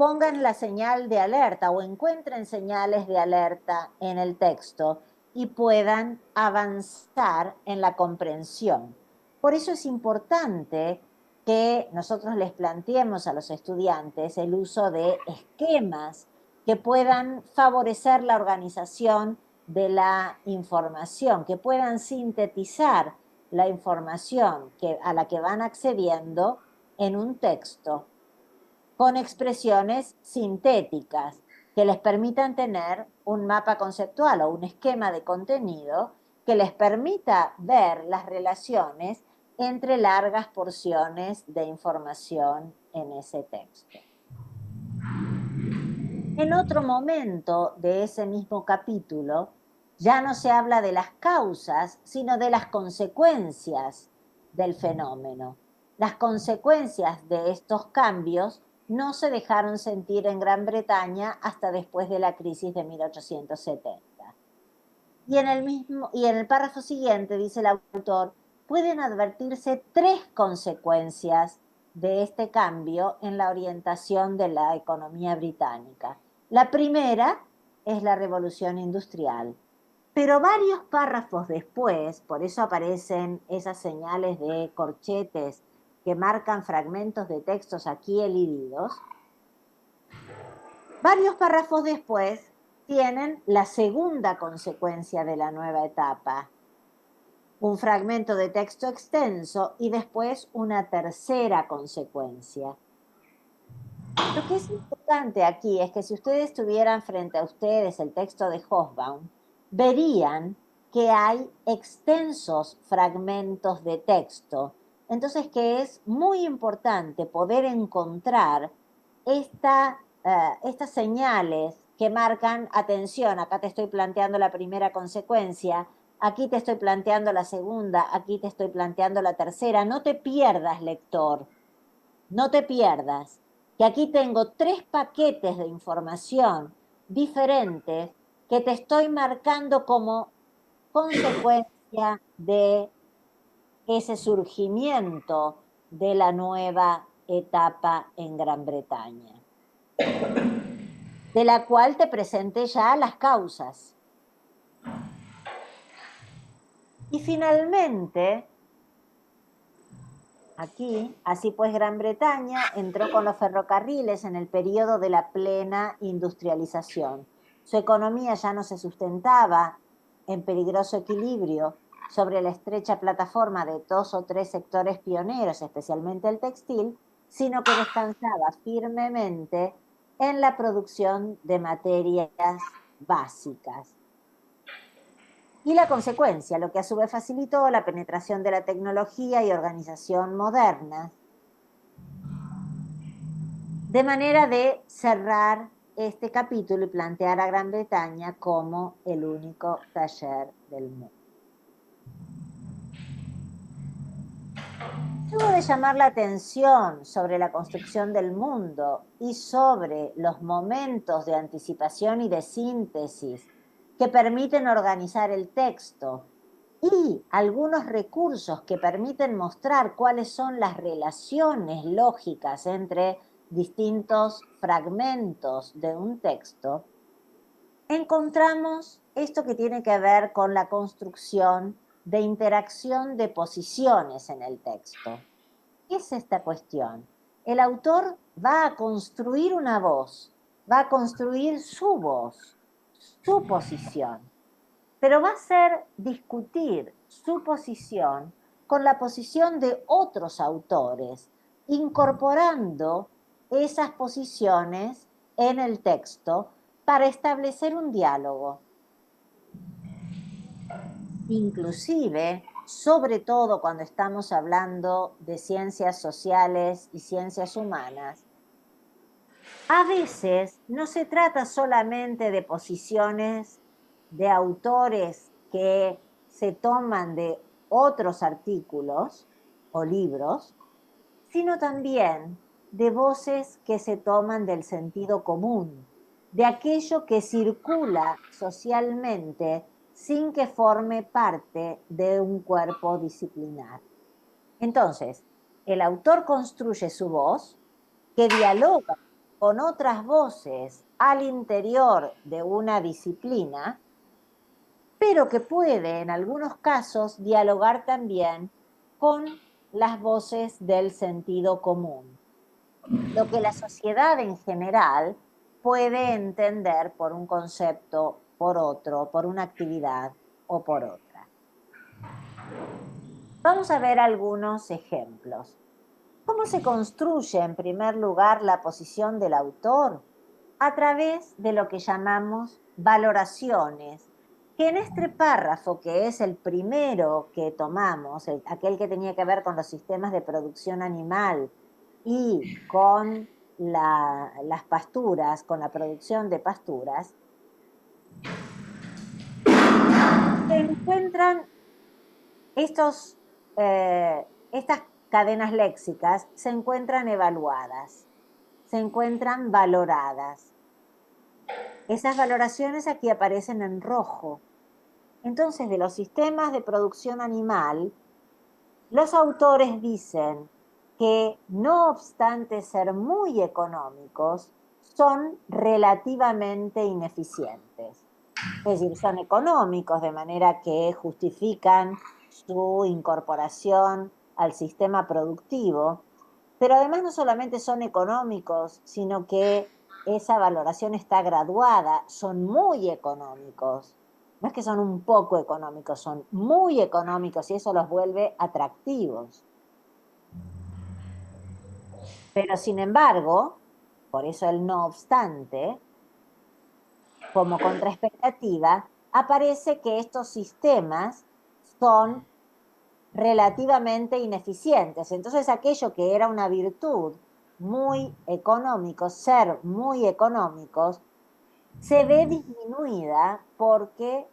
Speaker 2: pongan la señal de alerta o encuentren señales de alerta en el texto y puedan avanzar en la comprensión. Por eso es importante que nosotros les planteemos a los estudiantes el uso de esquemas que puedan favorecer la organización de la información, que puedan sintetizar la información a la que van accediendo en un texto con expresiones sintéticas que les permitan tener un mapa conceptual o un esquema de contenido que les permita ver las relaciones entre largas porciones de información en ese texto. En otro momento de ese mismo capítulo, ya no se habla de las causas, sino de las consecuencias del fenómeno. Las consecuencias de estos cambios no se dejaron sentir en Gran Bretaña hasta después de la crisis de 1870. Y en el párrafo siguiente, dice el autor, pueden advertirse 3 consecuencias de este cambio en la orientación de la economía británica. La primera es la revolución industrial, pero varios párrafos después, por eso aparecen esas señales de corchetes que marcan fragmentos de textos aquí elididos, varios párrafos después tienen la segunda consecuencia de la nueva etapa, un fragmento de texto extenso y después una tercera consecuencia. Lo que es importante aquí es que si ustedes tuvieran frente a ustedes el texto de Hobsbawm, verían que hay extensos fragmentos de texto. Entonces, que es muy importante poder encontrar estas señales que marcan, atención, acá te estoy planteando la primera consecuencia, aquí te estoy planteando la segunda, aquí te estoy planteando la tercera. No te pierdas, lector, no te pierdas, que aquí tengo 3 paquetes de información diferentes que te estoy marcando como consecuencia de ese surgimiento de la nueva etapa en Gran Bretaña, de la cual te presenté ya las causas. Y finalmente, aquí, así pues, Gran Bretaña entró con los ferrocarriles en el periodo de la plena industrialización. Su economía ya no se sustentaba en peligroso equilibrio sobre la estrecha plataforma de 2 o 3 sectores pioneros, especialmente el textil, sino que descansaba firmemente en la producción de materias básicas. Y la consecuencia, lo que a su vez facilitó la penetración de la tecnología y organización moderna, de manera de cerrar este capítulo y plantear a Gran Bretaña como el único taller del mundo. Luego de llamar la atención sobre la construcción del mundo y sobre los momentos de anticipación y de síntesis que permiten organizar el texto y algunos recursos que permiten mostrar cuáles son las relaciones lógicas entre distintos fragmentos de un texto, encontramos esto que tiene que ver con la construcción de interacción de posiciones en el texto. ¿Qué es esta cuestión? El autor va a construir una voz, va a construir su voz, su posición, pero va a ser discutir su posición con la posición de otros autores, incorporando esas posiciones en el texto para establecer un diálogo. Inclusive, sobre todo cuando estamos hablando de ciencias sociales y ciencias humanas, a veces no se trata solamente de posiciones de autores que se toman de otros artículos o libros, sino también de voces que se toman del sentido común, de aquello que circula socialmente sin que forme parte de un cuerpo disciplinar. Entonces, el autor construye su voz, que dialoga con otras voces al interior de una disciplina, pero que puede en algunos casos dialogar también con las voces del sentido común, lo que la sociedad en general puede entender por un concepto, por otro, por una actividad o por otra. Vamos a ver algunos ejemplos. ¿Cómo se construye en primer lugar la posición del autor? A través de lo que llamamos valoraciones, que en este párrafo, que es el primero que tomamos, aquel que tenía que ver con los sistemas de producción animal y con las pasturas, con la producción de pasturas, se encuentran estas cadenas léxicas, se encuentran evaluadas, se encuentran valoradas. Esas valoraciones aquí aparecen en rojo. Entonces, de los sistemas de producción animal, los autores dicen que, no obstante ser muy económicos, son relativamente ineficientes. Es decir, son económicos de manera que justifican su incorporación al sistema productivo, pero además no solamente son económicos, sino que esa valoración está graduada, son muy económicos. No es que son un poco económicos, son muy económicos y eso los vuelve atractivos. Pero sin embargo, por eso el no obstante, como contraexpectativa, aparece que estos sistemas son relativamente ineficientes. Entonces aquello que era una virtud, muy económico, ser muy económicos, se ve disminuida porque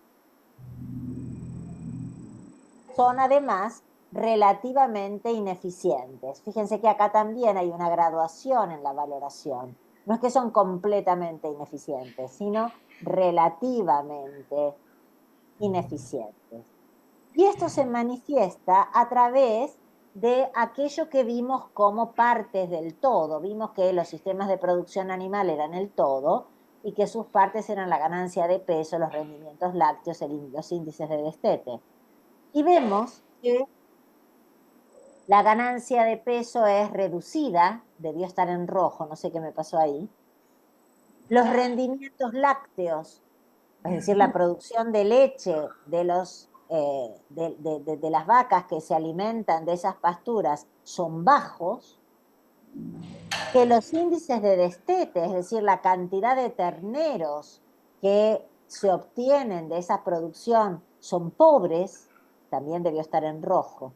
Speaker 2: son además relativamente ineficientes. Fíjense que acá también hay una graduación en la valoración. No es que son completamente ineficientes, sino relativamente ineficientes. Y esto se manifiesta a través de aquello que vimos como partes del todo. Vimos que los sistemas de producción animal eran el todo y que sus partes eran la ganancia de peso, los rendimientos lácteos, los índices de destete. Y vemos que la ganancia de peso es reducida, debió estar en rojo, no sé qué me pasó ahí. Los rendimientos lácteos, es decir, la producción de leche de las vacas que se alimentan de esas pasturas son bajos, que los índices de destete, es decir, la cantidad de terneros que se obtienen de esa producción son pobres, también debió estar en rojo,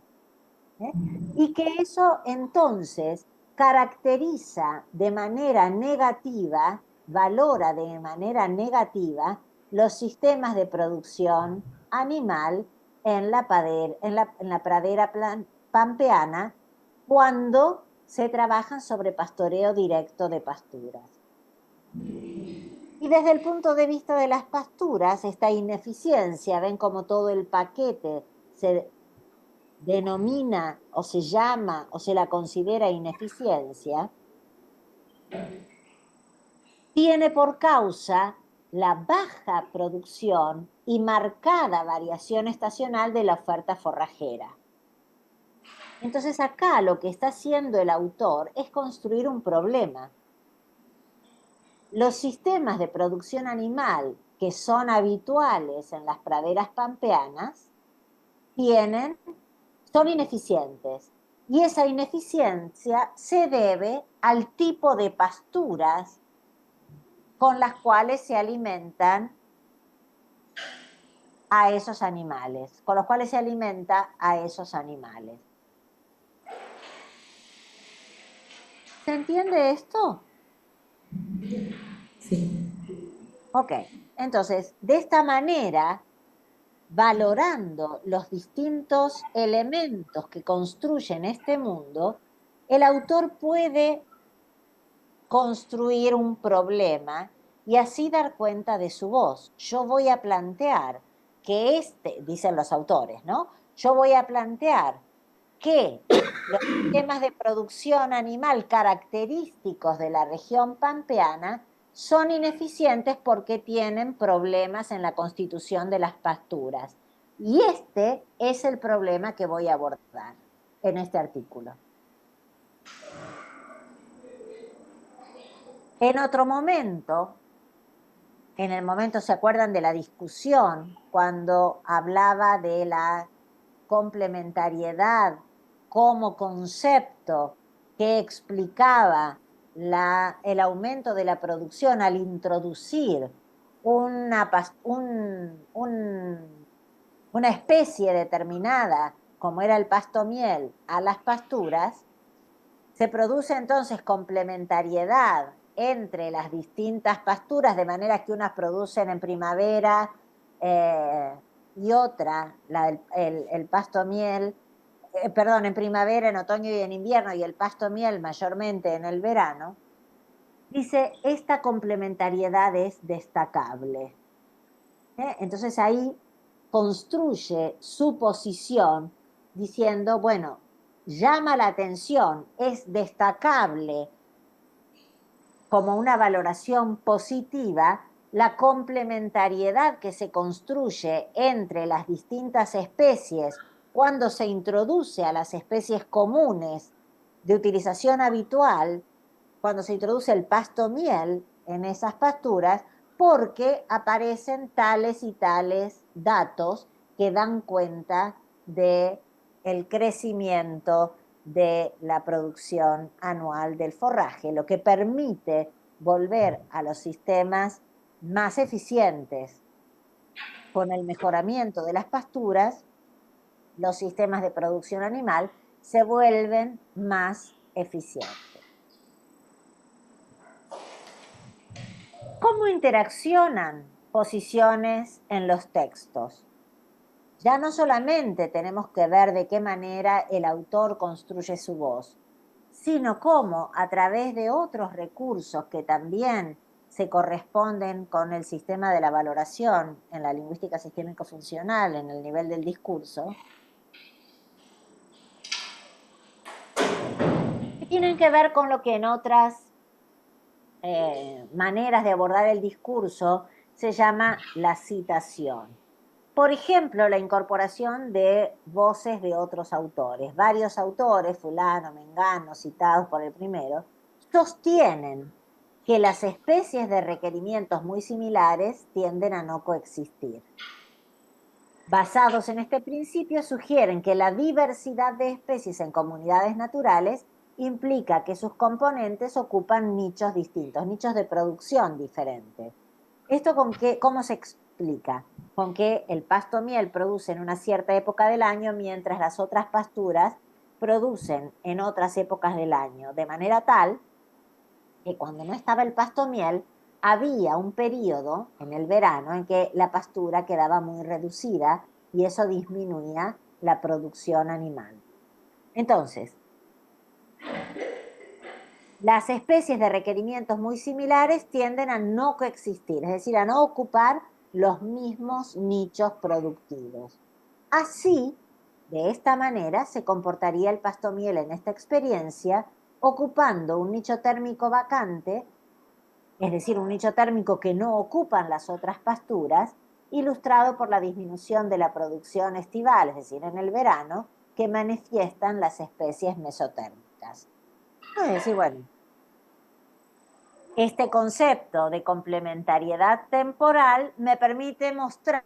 Speaker 2: y que eso entonces caracteriza de manera negativa, valora de manera negativa los sistemas de producción animal en la pradera pampeana cuando se trabajan sobre pastoreo directo de pasturas. Y desde el punto de vista de las pasturas, esta ineficiencia, ven como todo el paquete se denomina o se llama o se la considera ineficiencia, tiene por causa la baja producción y marcada variación estacional de la oferta forrajera. Entonces acá lo que está haciendo el autor es construir un problema. Los sistemas de producción animal que son habituales en las praderas pampeanas son ineficientes. Y esa ineficiencia se debe al tipo de pasturas con las cuales se alimentan a esos animales, con los cuales se alimenta a esos animales. ¿Se entiende esto?
Speaker 1: Sí.
Speaker 2: Ok, entonces, de esta manera, valorando los distintos elementos que construyen este mundo, el autor puede construir un problema y así dar cuenta de su voz. Yo voy a plantear que dicen los autores, ¿no? Yo voy a plantear que los sistemas de producción animal característicos de la región pampeana son ineficientes porque tienen problemas en la constitución de las pasturas. Y este es el problema que voy a abordar en este artículo. En otro momento, en el momento, ¿se acuerdan de la discusión cuando hablaba de la complementariedad como concepto que explicaba el aumento de la producción al introducir una especie determinada, como era el pasto miel, a las pasturas? Se produce entonces complementariedad entre las distintas pasturas, de manera que unas producen en primavera y otra, el pasto miel, en primavera, en otoño y en invierno, y el pasto miel mayormente en el verano. Dice, esta complementariedad es destacable. Entonces ahí construye su posición diciendo, bueno, llama la atención, es destacable como una valoración positiva la complementariedad que se construye entre las distintas especies cuando se introduce a las especies comunes de utilización habitual, cuando se introduce el pasto miel en esas pasturas, porque aparecen tales y tales datos que dan cuenta de el crecimiento de la producción anual del forraje, lo que permite volver a los sistemas más eficientes. Con el mejoramiento de las pasturas, los sistemas de producción animal se vuelven más eficientes. ¿Cómo interaccionan posiciones en los textos? Ya no solamente tenemos que ver de qué manera el autor construye su voz, sino cómo a través de otros recursos que también se corresponden con el sistema de la valoración en la lingüística sistémico-funcional, en el nivel del discurso, que tienen que ver con lo que en otras maneras de abordar el discurso se llama la citación. Por ejemplo, la incorporación de voces de otros autores. Varios autores, fulano, mengano, citados por el primero, sostienen que las especies de requerimientos muy similares tienden a no coexistir. Basados en este principio, sugieren que la diversidad de especies en comunidades naturales implica que sus componentes ocupan nichos distintos, nichos de producción diferentes. ¿Esto cómo se explica? Con que el pasto miel produce en una cierta época del año, mientras las otras pasturas producen en otras épocas del año, de manera tal que cuando no estaba el pasto miel, había un periodo en el verano en que la pastura quedaba muy reducida y eso disminuía la producción animal. Entonces, las especies de requerimientos muy similares tienden a no coexistir, es decir, a no ocupar los mismos nichos productivos. Así, de esta manera, se comportaría el pasto miel en esta experiencia, ocupando un nicho térmico vacante, es decir, un nicho térmico que no ocupan las otras pasturas, ilustrado por la disminución de la producción estival, es decir, en el verano, que manifiestan las especies mesotérmicas. Es decir, bueno, este concepto de complementariedad temporal me permite mostrar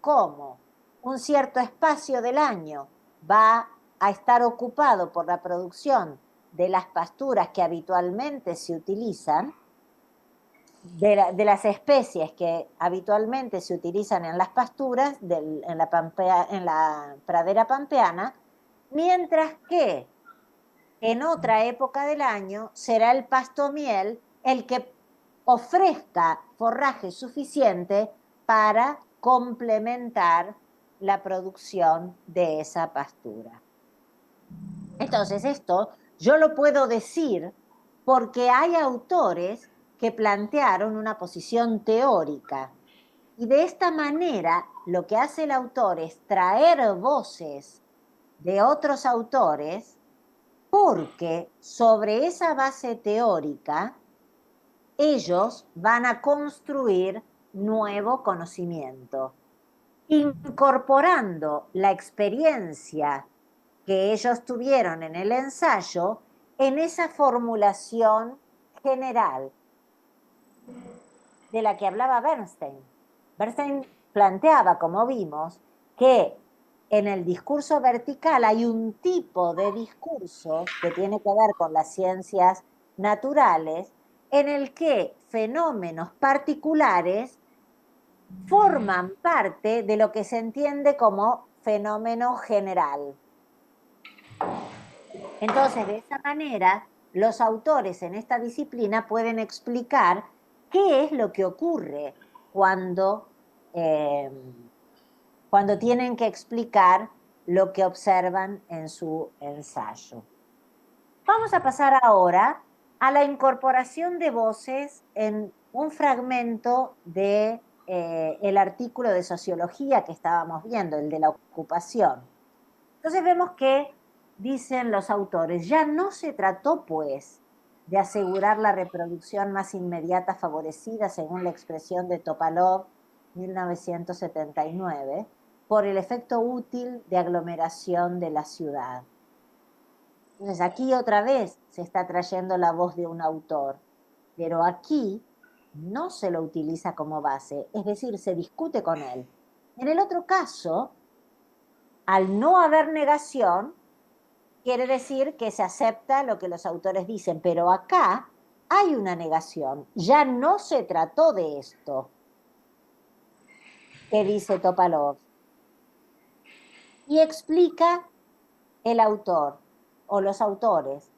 Speaker 2: cómo un cierto espacio del año va a estar ocupado por la producción de las pasturas que habitualmente se utilizan, de las especies que habitualmente se utilizan en las pasturas, en la pradera pampeana, mientras que en otra época del año será el pasto miel el que ofrezca forraje suficiente para complementar la producción de esa pastura. Entonces esto yo lo puedo decir porque hay autores que plantearon una posición teórica y de esta manera lo que hace el autor es traer voces de otros autores, porque sobre esa base teórica ellos van a construir nuevo conocimiento, incorporando la experiencia que ellos tuvieron en el ensayo en esa formulación general de la que hablaba Bernstein. Bernstein planteaba, como vimos, que en el discurso vertical hay un tipo de discurso que tiene que ver con las ciencias naturales, en el que fenómenos particulares forman parte de lo que se entiende como fenómeno general. Entonces, de esa manera, los autores en esta disciplina pueden explicar qué es lo que ocurre cuando tienen que explicar lo que observan en su ensayo. Vamos a pasar ahora a la incorporación de voces en un fragmento de el artículo de sociología que estábamos viendo, el de la ocupación. Entonces vemos que dicen los autores, ya no se trató, pues, de asegurar la reproducción más inmediata favorecida, según la expresión de Topalov, 1979, por el efecto útil de aglomeración de la ciudad. Entonces aquí otra vez se está trayendo la voz de un autor, pero aquí no se lo utiliza como base, es decir, se discute con él. En el otro caso, al no haber negación, quiere decir que se acepta lo que los autores dicen, pero acá hay una negación, ya no se trató de esto, que dice Topalov. Y explica el autor o los autores,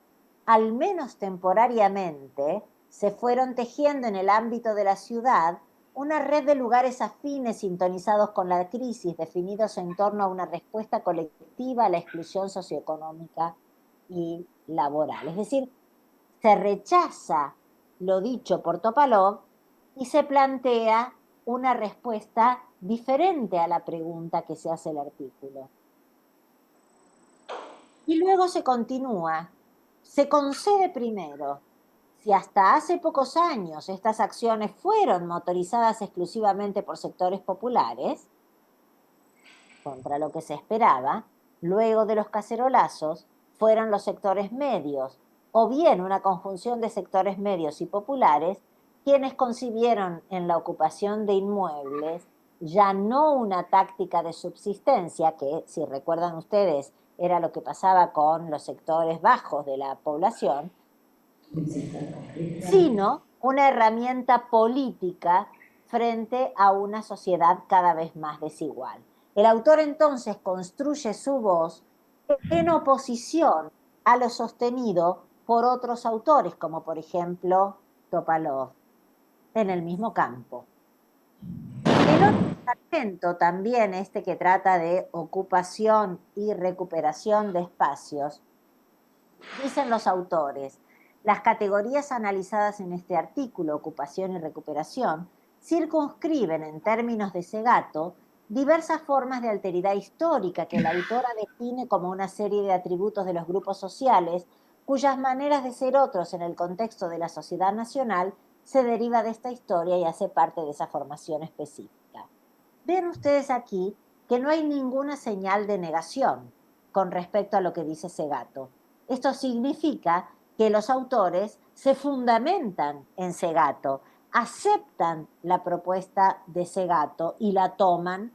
Speaker 2: al menos temporariamente, se fueron tejiendo en el ámbito de la ciudad una red de lugares afines sintonizados con la crisis, definidos en torno a una respuesta colectiva a la exclusión socioeconómica y laboral. Es decir, se rechaza lo dicho por Topalov y se plantea una respuesta diferente a la pregunta que se hace el artículo. Y luego se continúa, se concede primero, si hasta hace pocos años estas acciones fueron motorizadas exclusivamente por sectores populares, contra lo que se esperaba, luego de los cacerolazos fueron los sectores medios, o bien una conjunción de sectores medios y populares, quienes concibieron en la ocupación de inmuebles ya no una táctica de subsistencia, que si recuerdan ustedes era lo que pasaba con los sectores bajos de la población, sino una herramienta política frente a una sociedad cada vez más desigual. El autor entonces construye su voz en oposición a lo sostenido por otros autores, como por ejemplo Topalov, en el mismo campo. El otro fragmento, también este que trata de ocupación y recuperación de espacios, dicen los autores, las categorías analizadas en este artículo, ocupación y recuperación, circunscriben en términos de Segato diversas formas de alteridad histórica que la autora define como una serie de atributos de los grupos sociales cuyas maneras de ser otros en el contexto de la sociedad nacional se deriva de esta historia y hace parte de esa formación específica. Ven ustedes aquí que no hay ninguna señal de negación con respecto a lo que dice Segato. Esto significa que los autores se fundamentan en Segato, aceptan la propuesta de Segato y la toman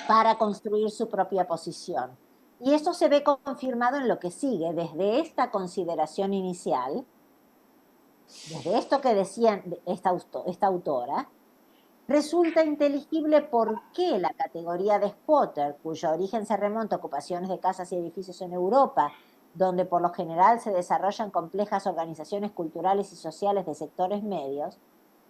Speaker 2: para construir su propia posición. Y esto se ve confirmado en lo que sigue, desde esta consideración inicial, desde esto que decía esta autora, resulta inteligible por qué la categoría de squatter, cuyo origen se remonta a ocupaciones de casas y edificios en Europa, donde por lo general se desarrollan complejas organizaciones culturales y sociales de sectores medios,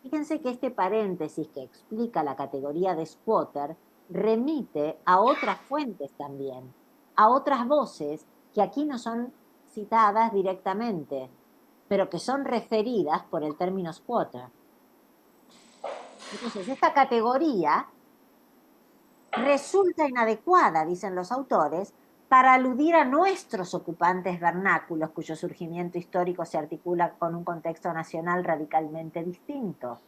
Speaker 2: fíjense que este paréntesis que explica la categoría de squatter remite a otras fuentes también, a otras voces que aquí no son citadas directamente, pero que son referidas por el término squatter. Entonces, esta categoría resulta inadecuada, dicen los autores, para aludir a nuestros ocupantes vernáculos, cuyo surgimiento histórico se articula con un contexto nacional radicalmente distinto.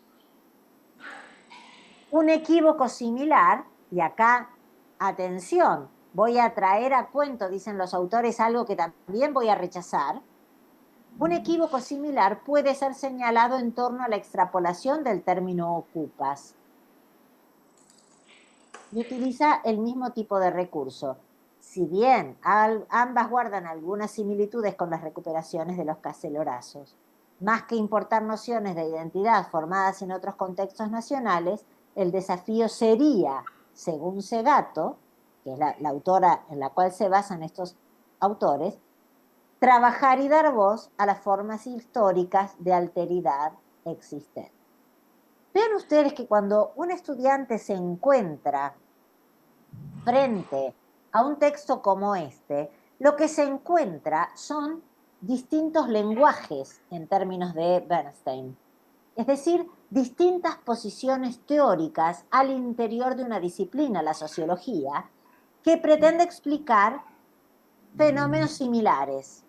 Speaker 2: Un equívoco similar, y acá, atención, voy a traer a cuento, dicen los autores, algo que también voy a rechazar. Un equívoco similar puede ser señalado en torno a la extrapolación del término ocupas. Y utiliza el mismo tipo de recurso. Si bien ambas guardan algunas similitudes con las recuperaciones de los cacelorazos, más que importar nociones de identidad formadas en otros contextos nacionales, el desafío sería, según Segato, que es la autora en la cual se basan estos autores, trabajar y dar voz a las formas históricas de alteridad existentes. Vean ustedes que cuando un estudiante se encuentra frente a un texto como este, lo que se encuentra son distintos lenguajes en términos de Bernstein, es decir, distintas posiciones teóricas al interior de una disciplina, la sociología, que pretende explicar fenómenos similares.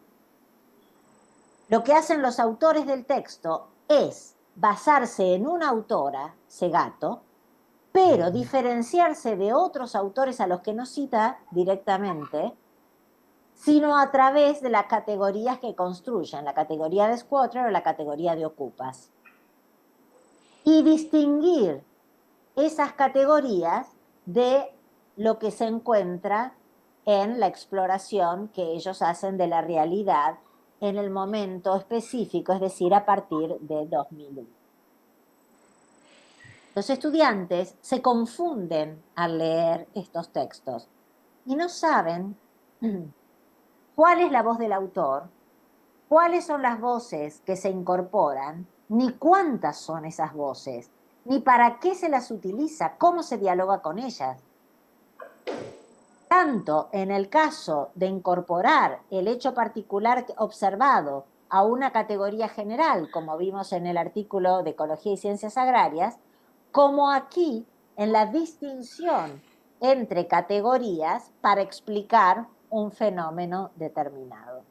Speaker 2: Lo que hacen los autores del texto es basarse en una autora, Segato, pero diferenciarse de otros autores a los que no cita directamente, sino a través de las categorías que construyen, la categoría de squatter o la categoría de ocupas. Y distinguir esas categorías de lo que se encuentra en la exploración que ellos hacen de la realidad en el momento específico, es decir, a partir de 2001. Los estudiantes se confunden al leer estos textos y no saben cuál es la voz del autor, cuáles son las voces que se incorporan, ni cuántas son esas voces, ni para qué se las utiliza, cómo se dialoga con ellas. Tanto en el caso de incorporar el hecho particular observado a una categoría general, como vimos en el artículo de Ecología y Ciencias Agrarias, como aquí en la distinción entre categorías para explicar un fenómeno determinado.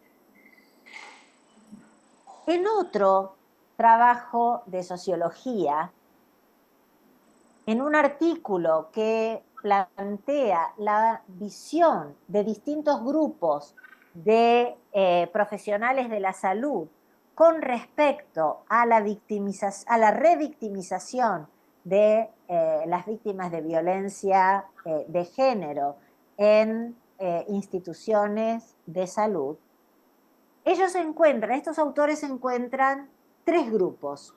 Speaker 2: En otro trabajo de sociología, en un artículo que plantea la visión de distintos grupos de profesionales de la salud con respecto a la revictimización de las víctimas de violencia de género en instituciones de salud, estos autores encuentran tres grupos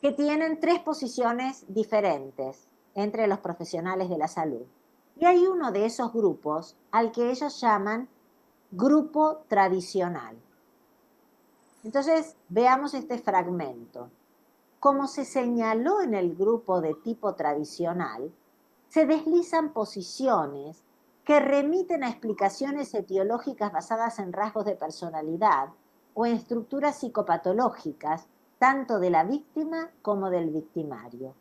Speaker 2: que tienen tres posiciones diferentes entre los profesionales de la salud. Y hay uno de esos grupos al que ellos llaman grupo tradicional. Entonces, veamos este fragmento. Como se señaló en el grupo de tipo tradicional, se deslizan posiciones que remiten a explicaciones etiológicas basadas en rasgos de personalidad o en estructuras psicopatológicas, tanto de la víctima como del victimario.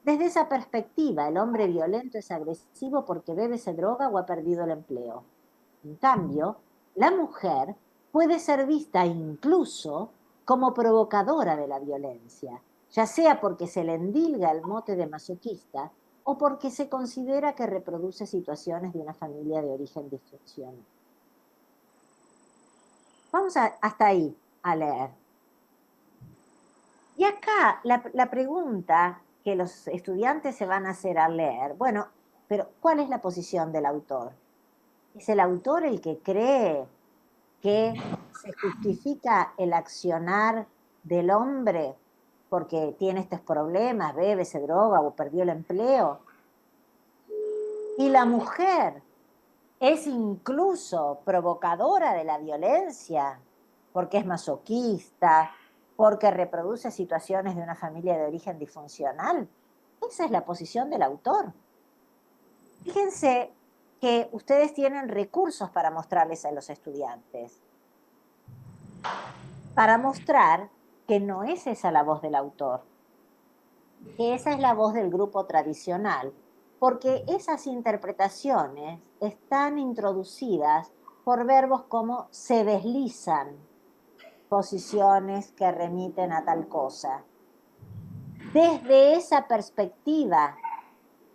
Speaker 2: Desde esa perspectiva, el hombre violento es agresivo porque bebe, se droga o ha perdido el empleo. En cambio, la mujer puede ser vista incluso como provocadora de la violencia, ya sea porque se le endilga el mote de masoquista o porque se considera que reproduce situaciones de una familia de origen disfuncional. Vamos hasta ahí a leer. Y acá la pregunta que los estudiantes se van a hacer al leer, bueno, pero ¿cuál es la posición del autor? ¿Es el autor el que cree que se justifica el accionar del hombre porque tiene estos problemas, bebe, se droga o perdió el empleo? Y la mujer es incluso provocadora de la violencia porque es masoquista, porque reproduce situaciones de una familia de origen disfuncional. Esa es la posición del autor. Fíjense que ustedes tienen recursos para mostrarles a los estudiantes, para mostrar que no es esa la voz del autor, que esa es la voz del grupo tradicional, porque esas interpretaciones están introducidas por verbos como se deslizan, posiciones que remiten a tal cosa. Desde esa perspectiva,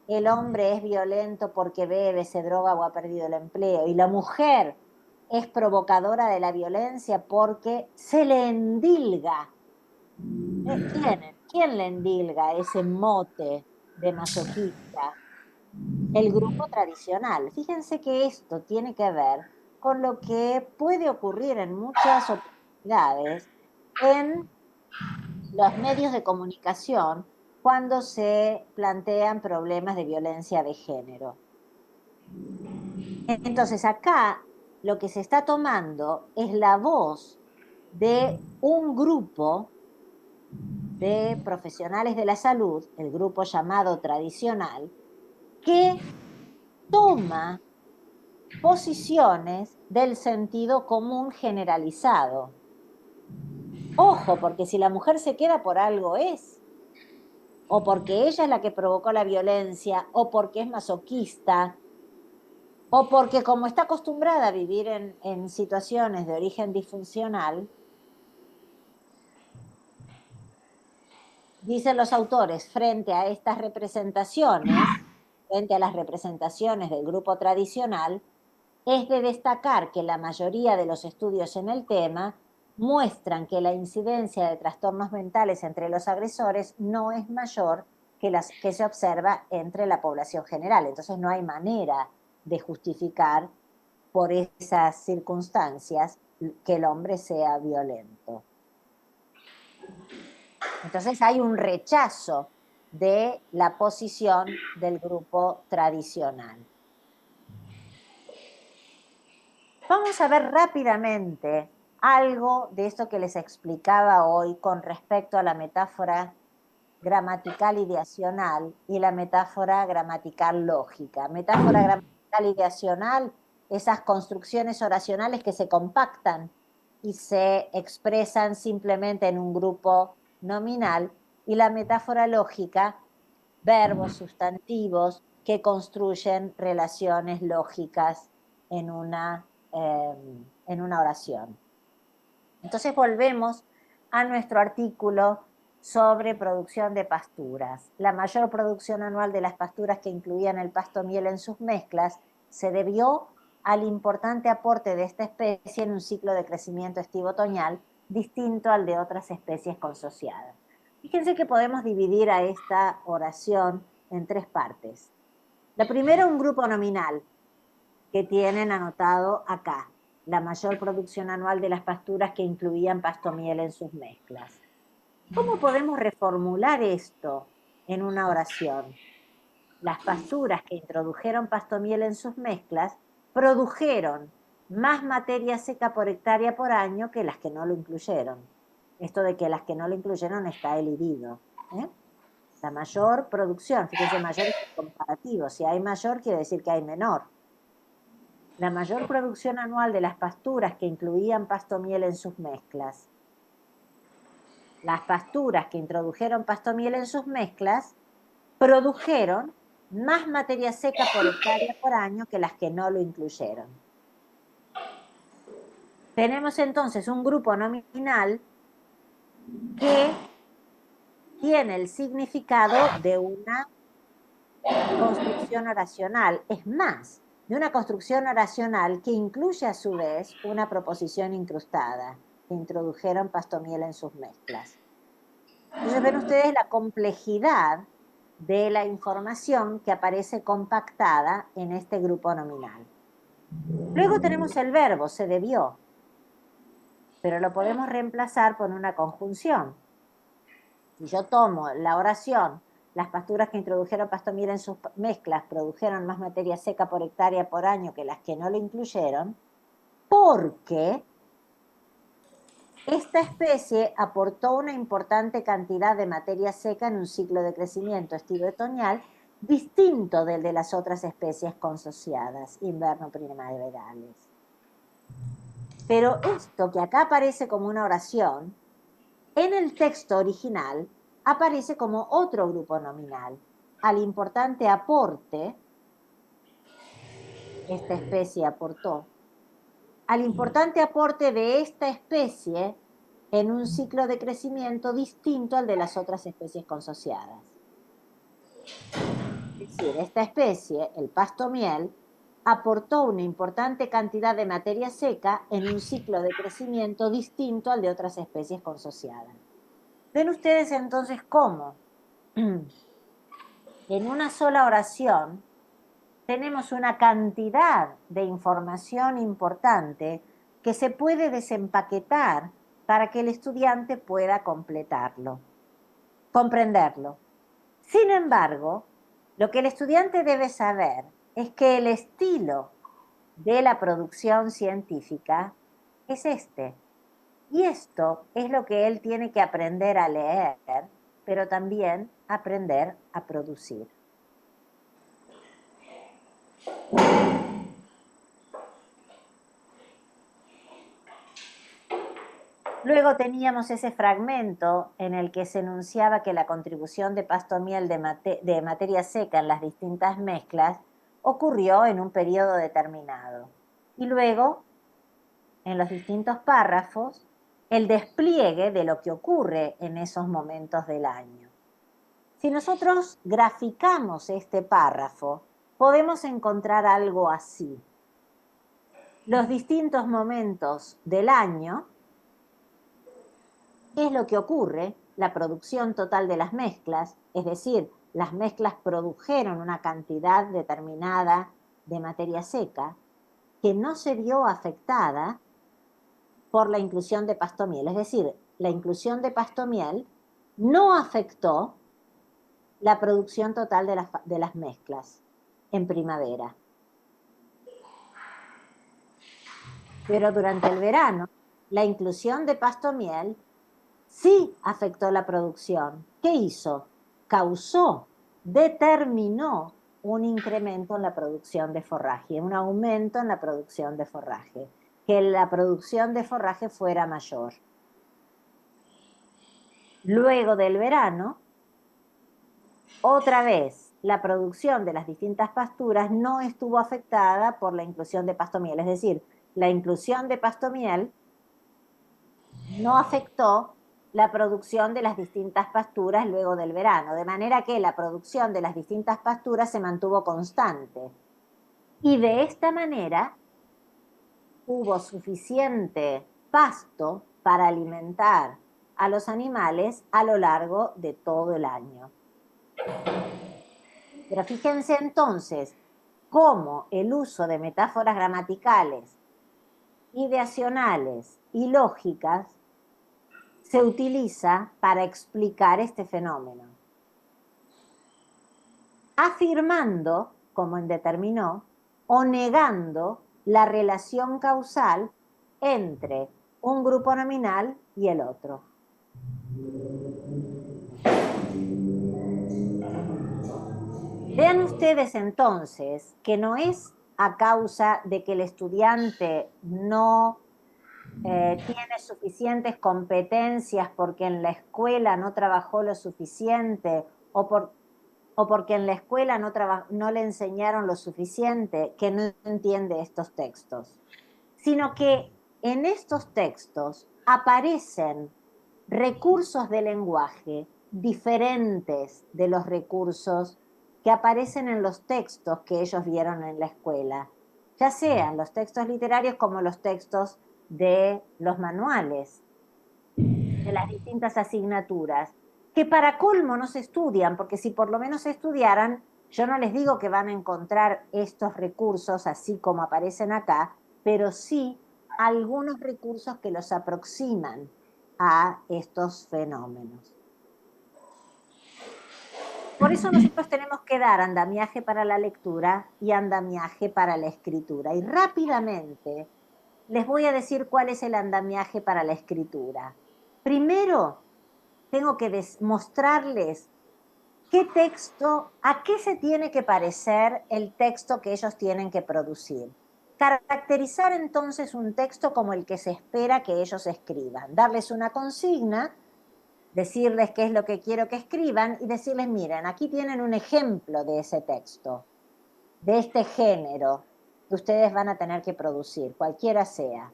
Speaker 2: el hombre es violento porque bebe, se droga o ha perdido el empleo, y la mujer es provocadora de la violencia porque se le endilga. ¿Quién le endilga ese mote de masoquista? El grupo tradicional. Fíjense que esto tiene que ver con lo que puede ocurrir en muchas oportunidades en los medios de comunicación cuando se plantean problemas de violencia de género. Entonces acá lo que se está tomando es la voz de un grupo de profesionales de la salud, el grupo llamado tradicional, que toma posiciones del sentido común generalizado. Ojo, porque si la mujer se queda por algo es, o porque ella es la que provocó la violencia, o porque es masoquista, o porque como está acostumbrada a vivir en situaciones de origen disfuncional, dicen los autores, frente a estas representaciones, frente a las representaciones del grupo tradicional, es de destacar que la mayoría de los estudios en el tema muestran que la incidencia de trastornos mentales entre los agresores no es mayor que las que se observa entre la población general. Entonces no hay manera de justificar por esas circunstancias que el hombre sea violento. Entonces hay un rechazo de la posición del grupo tradicional. Vamos a ver rápidamente algo de esto que les explicaba hoy con respecto a la metáfora gramatical ideacional y la metáfora gramatical lógica. Metáfora gramatical ideacional, esas construcciones oracionales que se compactan y se expresan simplemente en un grupo nominal, y la metáfora lógica, verbos, sustantivos que construyen relaciones lógicas en una oración. Entonces volvemos a nuestro artículo sobre producción de pasturas. La mayor producción anual de las pasturas que incluían el pasto miel en sus mezclas se debió al importante aporte de esta especie en un ciclo de crecimiento estivo-otoñal distinto al de otras especies consociadas. Fíjense que podemos dividir a esta oración en tres partes. La primera, un grupo nominal, que tienen anotado acá, la mayor producción anual de las pasturas que incluían pasto miel en sus mezclas. ¿Cómo podemos reformular esto en una oración? Las pasturas que introdujeron pasto miel en sus mezclas produjeron más materia seca por hectárea por año que las que no lo incluyeron. Esto de que las que no lo incluyeron está elidido. La mayor producción, fíjense, mayor es comparativo. Si hay mayor, quiere decir que hay menor. La mayor producción anual de las pasturas que incluían pasto miel en sus mezclas. Las pasturas que introdujeron pasto miel en sus mezclas produjeron más materia seca por hectárea por año que las que no lo incluyeron. Tenemos entonces un grupo nominal que tiene el significado de una construcción oracional. Es más, de una construcción oracional que incluye a su vez una proposición incrustada, que introdujeron pasto miel en sus mezclas. Entonces ven ustedes la complejidad de la información que aparece compactada en este grupo nominal. Luego tenemos el verbo, se debió, pero lo podemos reemplazar por una conjunción. Si yo tomo la oración, las pasturas que introdujeron pasto miel en sus mezclas produjeron más materia seca por hectárea por año que las que no lo incluyeron, porque esta especie aportó una importante cantidad de materia seca en un ciclo de crecimiento estivo-otoñal distinto del de las otras especies consociadas, inverno-primaverales. Pero esto que acá aparece como una oración, en el texto original aparece como otro grupo nominal. al importante aporte, esta especie aportó, al importante aporte de esta especie en un ciclo de crecimiento distinto al de las otras especies consociadas. Es decir, esta especie, el pasto miel, aportó una importante cantidad de materia seca en un ciclo de crecimiento distinto al de otras especies consociadas. Ven ustedes entonces cómo en una sola oración tenemos una cantidad de información importante que se puede desempaquetar para que el estudiante pueda completarlo, comprenderlo. Sin embargo, lo que el estudiante debe saber es que el estilo de la producción científica es este. Y esto es lo que él tiene que aprender a leer, pero también aprender a producir. Luego teníamos ese fragmento en el que se enunciaba que la contribución de pasto miel de materia seca en las distintas mezclas ocurrió en un periodo determinado. Y luego, en los distintos párrafos, el despliegue de lo que ocurre en esos momentos del año. Si nosotros graficamos este párrafo, podemos encontrar algo así. Los distintos momentos del año, ¿qué es lo que ocurre? La producción total de las mezclas, es decir, las mezclas produjeron una cantidad determinada de materia seca que no se vio afectada por la inclusión de pasto miel. Es decir, la inclusión de pasto miel no afectó la producción total de las mezclas en primavera. Pero durante el verano, la inclusión de pasto miel sí afectó la producción. ¿Qué hizo? Causó, determinó un incremento en la producción de forraje, un aumento en la producción de forraje, que la producción de forraje fuera mayor. Luego del verano, otra vez, la producción de las distintas pasturas no estuvo afectada por la inclusión de pasto miel, es decir, la inclusión de pasto miel no afectó la producción de las distintas pasturas luego del verano, de manera que la producción de las distintas pasturas se mantuvo constante. Y de esta manera hubo suficiente pasto para alimentar a los animales a lo largo de todo el año. Pero fíjense entonces cómo el uso de metáforas gramaticales, ideacionales y lógicas se utiliza para explicar este fenómeno. Afirmando, como determinó, o negando la relación causal entre un grupo nominal y el otro. Vean ustedes entonces que no es a causa de que el estudiante no tiene suficientes competencias porque en la escuela no trabajó lo suficiente o porque en la escuela no le enseñaron lo suficiente, que no entiende estos textos, sino que en estos textos aparecen recursos de lenguaje diferentes de los recursos que aparecen en los textos que ellos vieron en la escuela, ya sean los textos literarios como los textos de los manuales, de las distintas asignaturas, que para colmo no se estudian, porque si por lo menos se estudiaran, yo no les digo que van a encontrar estos recursos así como aparecen acá, pero sí algunos recursos que los aproximan a estos fenómenos. Por eso nosotros tenemos que dar andamiaje para la lectura y andamiaje para la escritura. Y rápidamente les voy a decir cuál es el andamiaje para la escritura. Primero, tengo que mostrarles qué texto, a qué se tiene que parecer el texto que ellos tienen que producir. Caracterizar entonces un texto como el que se espera que ellos escriban. Darles una consigna decirles qué es lo que quiero que escriban y decirles, miren, aquí tienen un ejemplo de ese texto, de este género que ustedes van a tener que producir, cualquiera sea.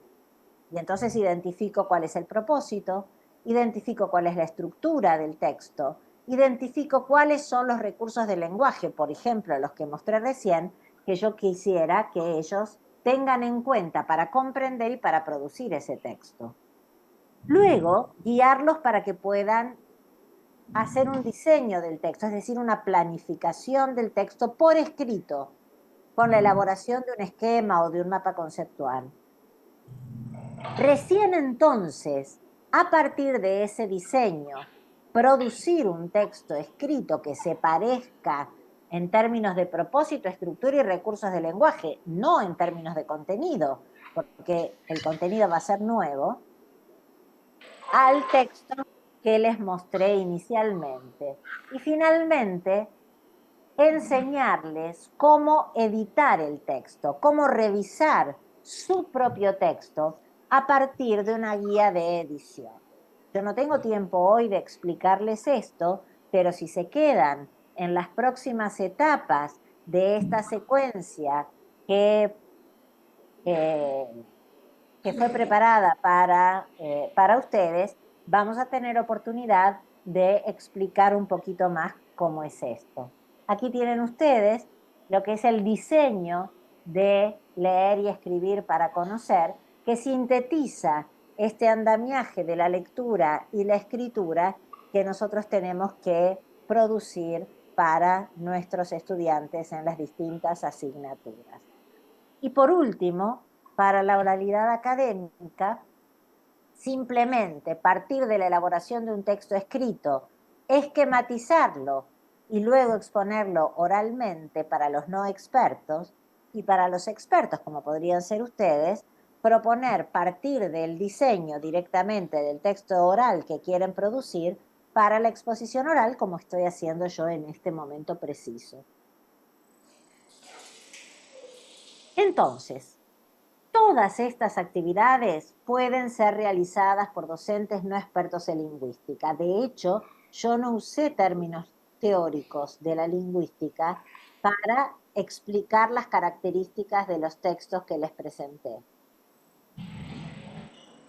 Speaker 2: Y entonces identifico cuál es el propósito, identifico cuál es la estructura del texto, identifico cuáles son los recursos del lenguaje, por ejemplo, los que mostré recién, que yo quisiera que ellos tengan en cuenta para comprender y para producir ese texto. Luego, guiarlos para que puedan hacer un diseño del texto, es decir, una planificación del texto por escrito, con la elaboración de un esquema o de un mapa conceptual. Recién entonces, a partir de ese diseño, producir un texto escrito que se parezca en términos de propósito, estructura y recursos de lenguaje, no en términos de contenido, porque el contenido va a ser nuevo, al texto que les mostré inicialmente. Y finalmente, enseñarles cómo editar el texto, cómo revisar su propio texto a partir de una guía de edición. Yo no tengo tiempo hoy de explicarles esto, pero si se quedan en las próximas etapas de esta secuencia que fue preparada para ustedes, vamos a tener oportunidad de explicar un poquito más cómo es esto. Aquí tienen ustedes lo que es el diseño de leer y escribir para conocer, que sintetiza este andamiaje de la lectura y la escritura que nosotros tenemos que producir para nuestros estudiantes en las distintas asignaturas. Y por último, para la oralidad académica, simplemente partir de la elaboración de un texto escrito, esquematizarlo y luego exponerlo oralmente para los no expertos y para los expertos, como podrían ser ustedes, proponer partir del diseño directamente del texto oral que quieren producir para la exposición oral, como estoy haciendo yo en este momento preciso. Entonces, todas estas actividades pueden ser realizadas por docentes no expertos en lingüística. De hecho, yo no usé términos teóricos de la lingüística para explicar las características de los textos que les presenté.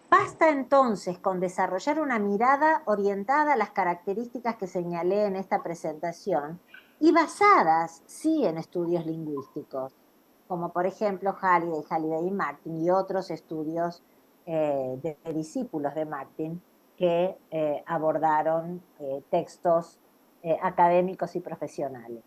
Speaker 2: Basta entonces con desarrollar una mirada orientada a las características que señalé en esta presentación y basadas, sí, en estudios lingüísticos, como por ejemplo Halliday y Martin y otros estudios de discípulos de Martin que abordaron textos académicos y profesionales.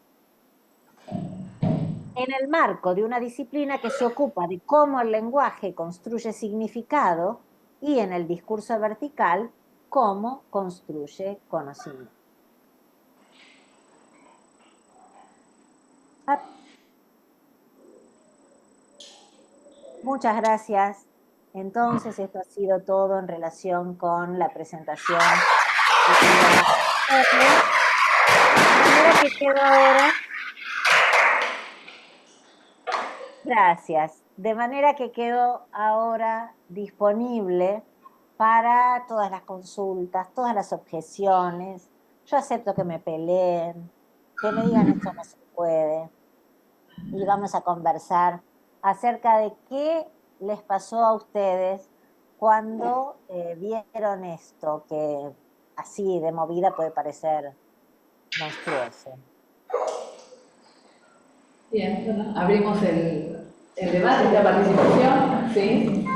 Speaker 2: En el marco de una disciplina que se ocupa de cómo el lenguaje construye significado y en el discurso vertical, cómo construye conocimiento. Muchas gracias. Entonces, esto ha sido todo en relación con la presentación. De manera que quedo ahora. Gracias. De manera que quedo ahora disponible para todas las consultas, todas las objeciones. Yo acepto que me peleen, que me digan esto no se puede. Y vamos a conversar acerca de qué les pasó a ustedes cuando vieron esto, que así de movida puede parecer monstruoso.
Speaker 1: Bien, bueno, abrimos el debate, la participación, ¿sí?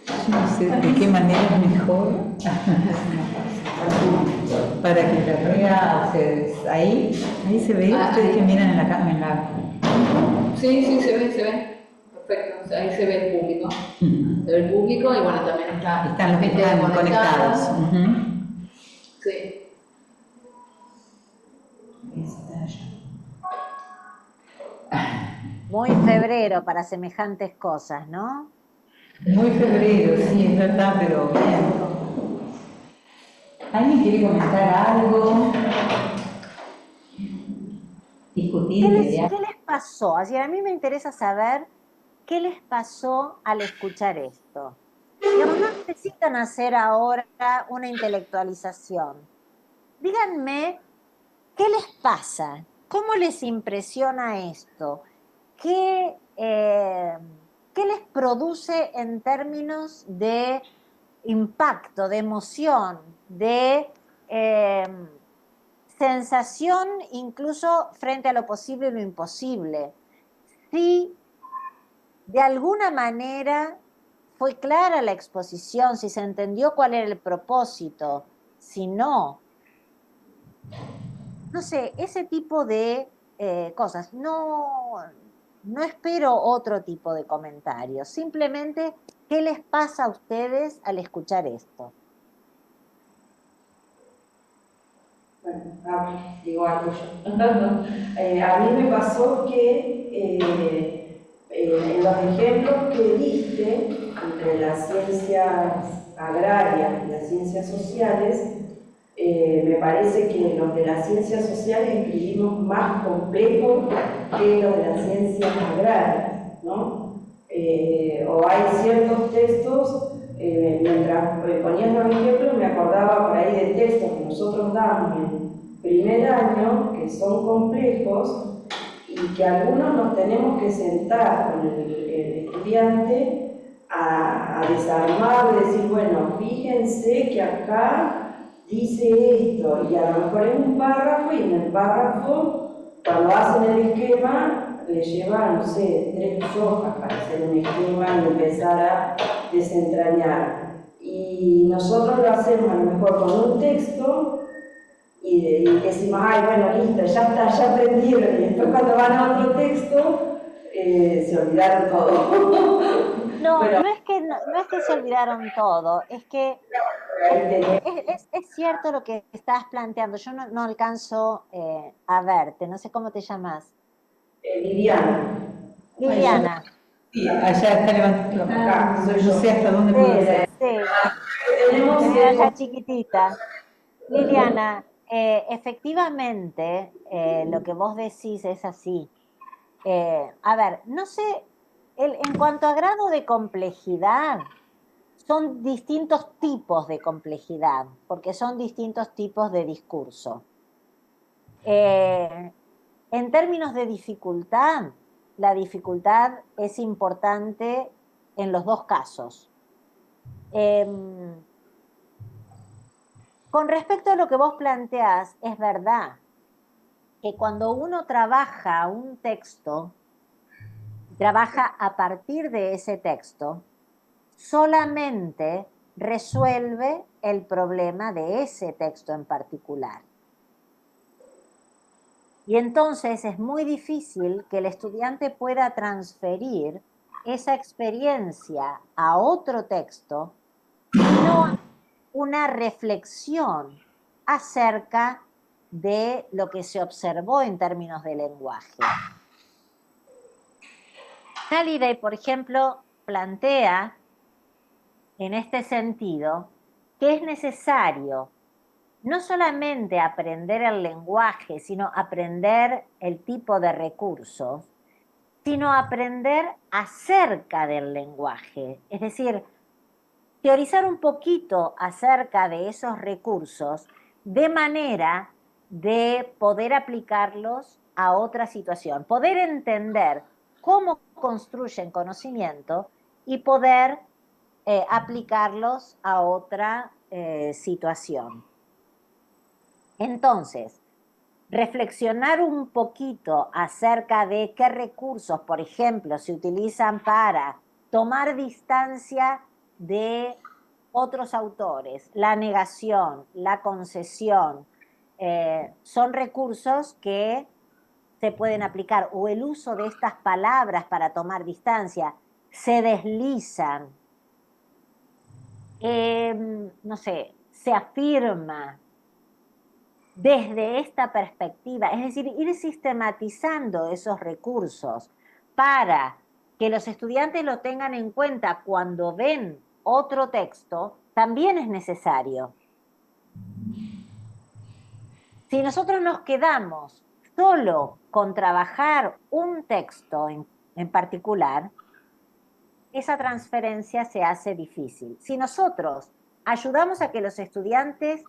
Speaker 3: Yo no sé de qué manera es mejor para que lo vea a ustedes. Ahí se ve, ustedes que miran en la...
Speaker 1: Sí, se ve. Perfecto, o sea, ahí se ve el público. Se ve el público y bueno, también
Speaker 3: están los que están conectados.
Speaker 1: Sí.
Speaker 2: Muy febrero para semejantes cosas, ¿no?
Speaker 3: Muy febrero, sí, es verdad, pero bien. ¿Alguien quiere comentar algo? Discutir,
Speaker 2: ¿Qué les pasó? Así, a mí me interesa saber qué les pasó al escuchar esto. Digamos, no necesitan hacer ahora una intelectualización. Díganme, ¿qué les pasa? ¿Cómo les impresiona esto? ¿Qué les produce en términos de impacto, de emoción, de sensación incluso frente a lo posible y lo imposible? Si de alguna manera fue clara la exposición, si se entendió cuál era el propósito, si no, no sé, ese tipo de cosas. No espero otro tipo de comentarios, simplemente, ¿qué les pasa a ustedes al escuchar esto?
Speaker 4: Bueno, digo algo yo. A mí me pasó que en los ejemplos que diste entre las ciencias agrarias y las ciencias sociales, me parece que los de las ciencias sociales escribimos más complejos que los de las ciencias agrarias, ¿no? O hay ciertos textos, mientras ponías los ejemplos, me acordaba por ahí de textos que nosotros damos en primer año, que son complejos, y que algunos nos tenemos que sentar con el estudiante a desarmar y decir, bueno, fíjense que acá dice esto, y a lo mejor es un párrafo, y en el párrafo, cuando hacen el esquema, le lleva, no sé, 3 hojas para hacer un esquema y empezar a desentrañar. Y nosotros lo hacemos a lo mejor con un texto, y decimos, ay, bueno, listo, ya está, ya aprendieron, y después cuando van a otro texto, se olvidaron todo.
Speaker 2: No,
Speaker 4: Bueno,
Speaker 2: no es que se olvidaron todo, es que
Speaker 4: ahí tenés
Speaker 2: es cierto lo que estás planteando. Yo no alcanzo a verte, no sé cómo te llamas.
Speaker 4: Liliana.
Speaker 2: Liliana.
Speaker 3: Sí, allá está levantando.
Speaker 4: Acá, soy yo.
Speaker 3: No sé hasta dónde
Speaker 2: Sí,
Speaker 3: puedo ver.
Speaker 2: sí,
Speaker 4: Tenemos
Speaker 2: te veo ya chiquitita. Liliana, efectivamente, lo que vos decís es así. A ver, no sé, en cuanto a grado de complejidad, son distintos tipos de complejidad, porque son distintos tipos de discurso. En términos de dificultad, la dificultad es importante en los dos casos. Con respecto a lo que vos planteás, es verdad que cuando uno trabaja un texto, trabaja a partir de ese texto, solamente resuelve el problema de ese texto en particular. Y entonces es muy difícil que el estudiante pueda transferir esa experiencia a otro texto, sino una reflexión acerca de lo que se observó en términos de lenguaje. Halliday, por ejemplo, plantea en este sentido que es necesario no solamente aprender el lenguaje, sino aprender el tipo de recursos, sino aprender acerca del lenguaje. Es decir, teorizar un poquito acerca de esos recursos de manera de poder aplicarlos a otra situación, poder entender cómo construyen conocimiento y poder aplicarlos a otra situación. Entonces, reflexionar un poquito acerca de qué recursos, por ejemplo, se utilizan para tomar distancia de otros autores, la negación, la concesión, son recursos que se pueden aplicar, o el uso de estas palabras para tomar distancia, se deslizan, no sé, se afirma desde esta perspectiva, es decir, ir sistematizando esos recursos para que los estudiantes lo tengan en cuenta cuando ven otro texto, también es necesario. Si nosotros nos quedamos solo con trabajar un texto en particular, esa transferencia se hace difícil. Si nosotros ayudamos a que los estudiantes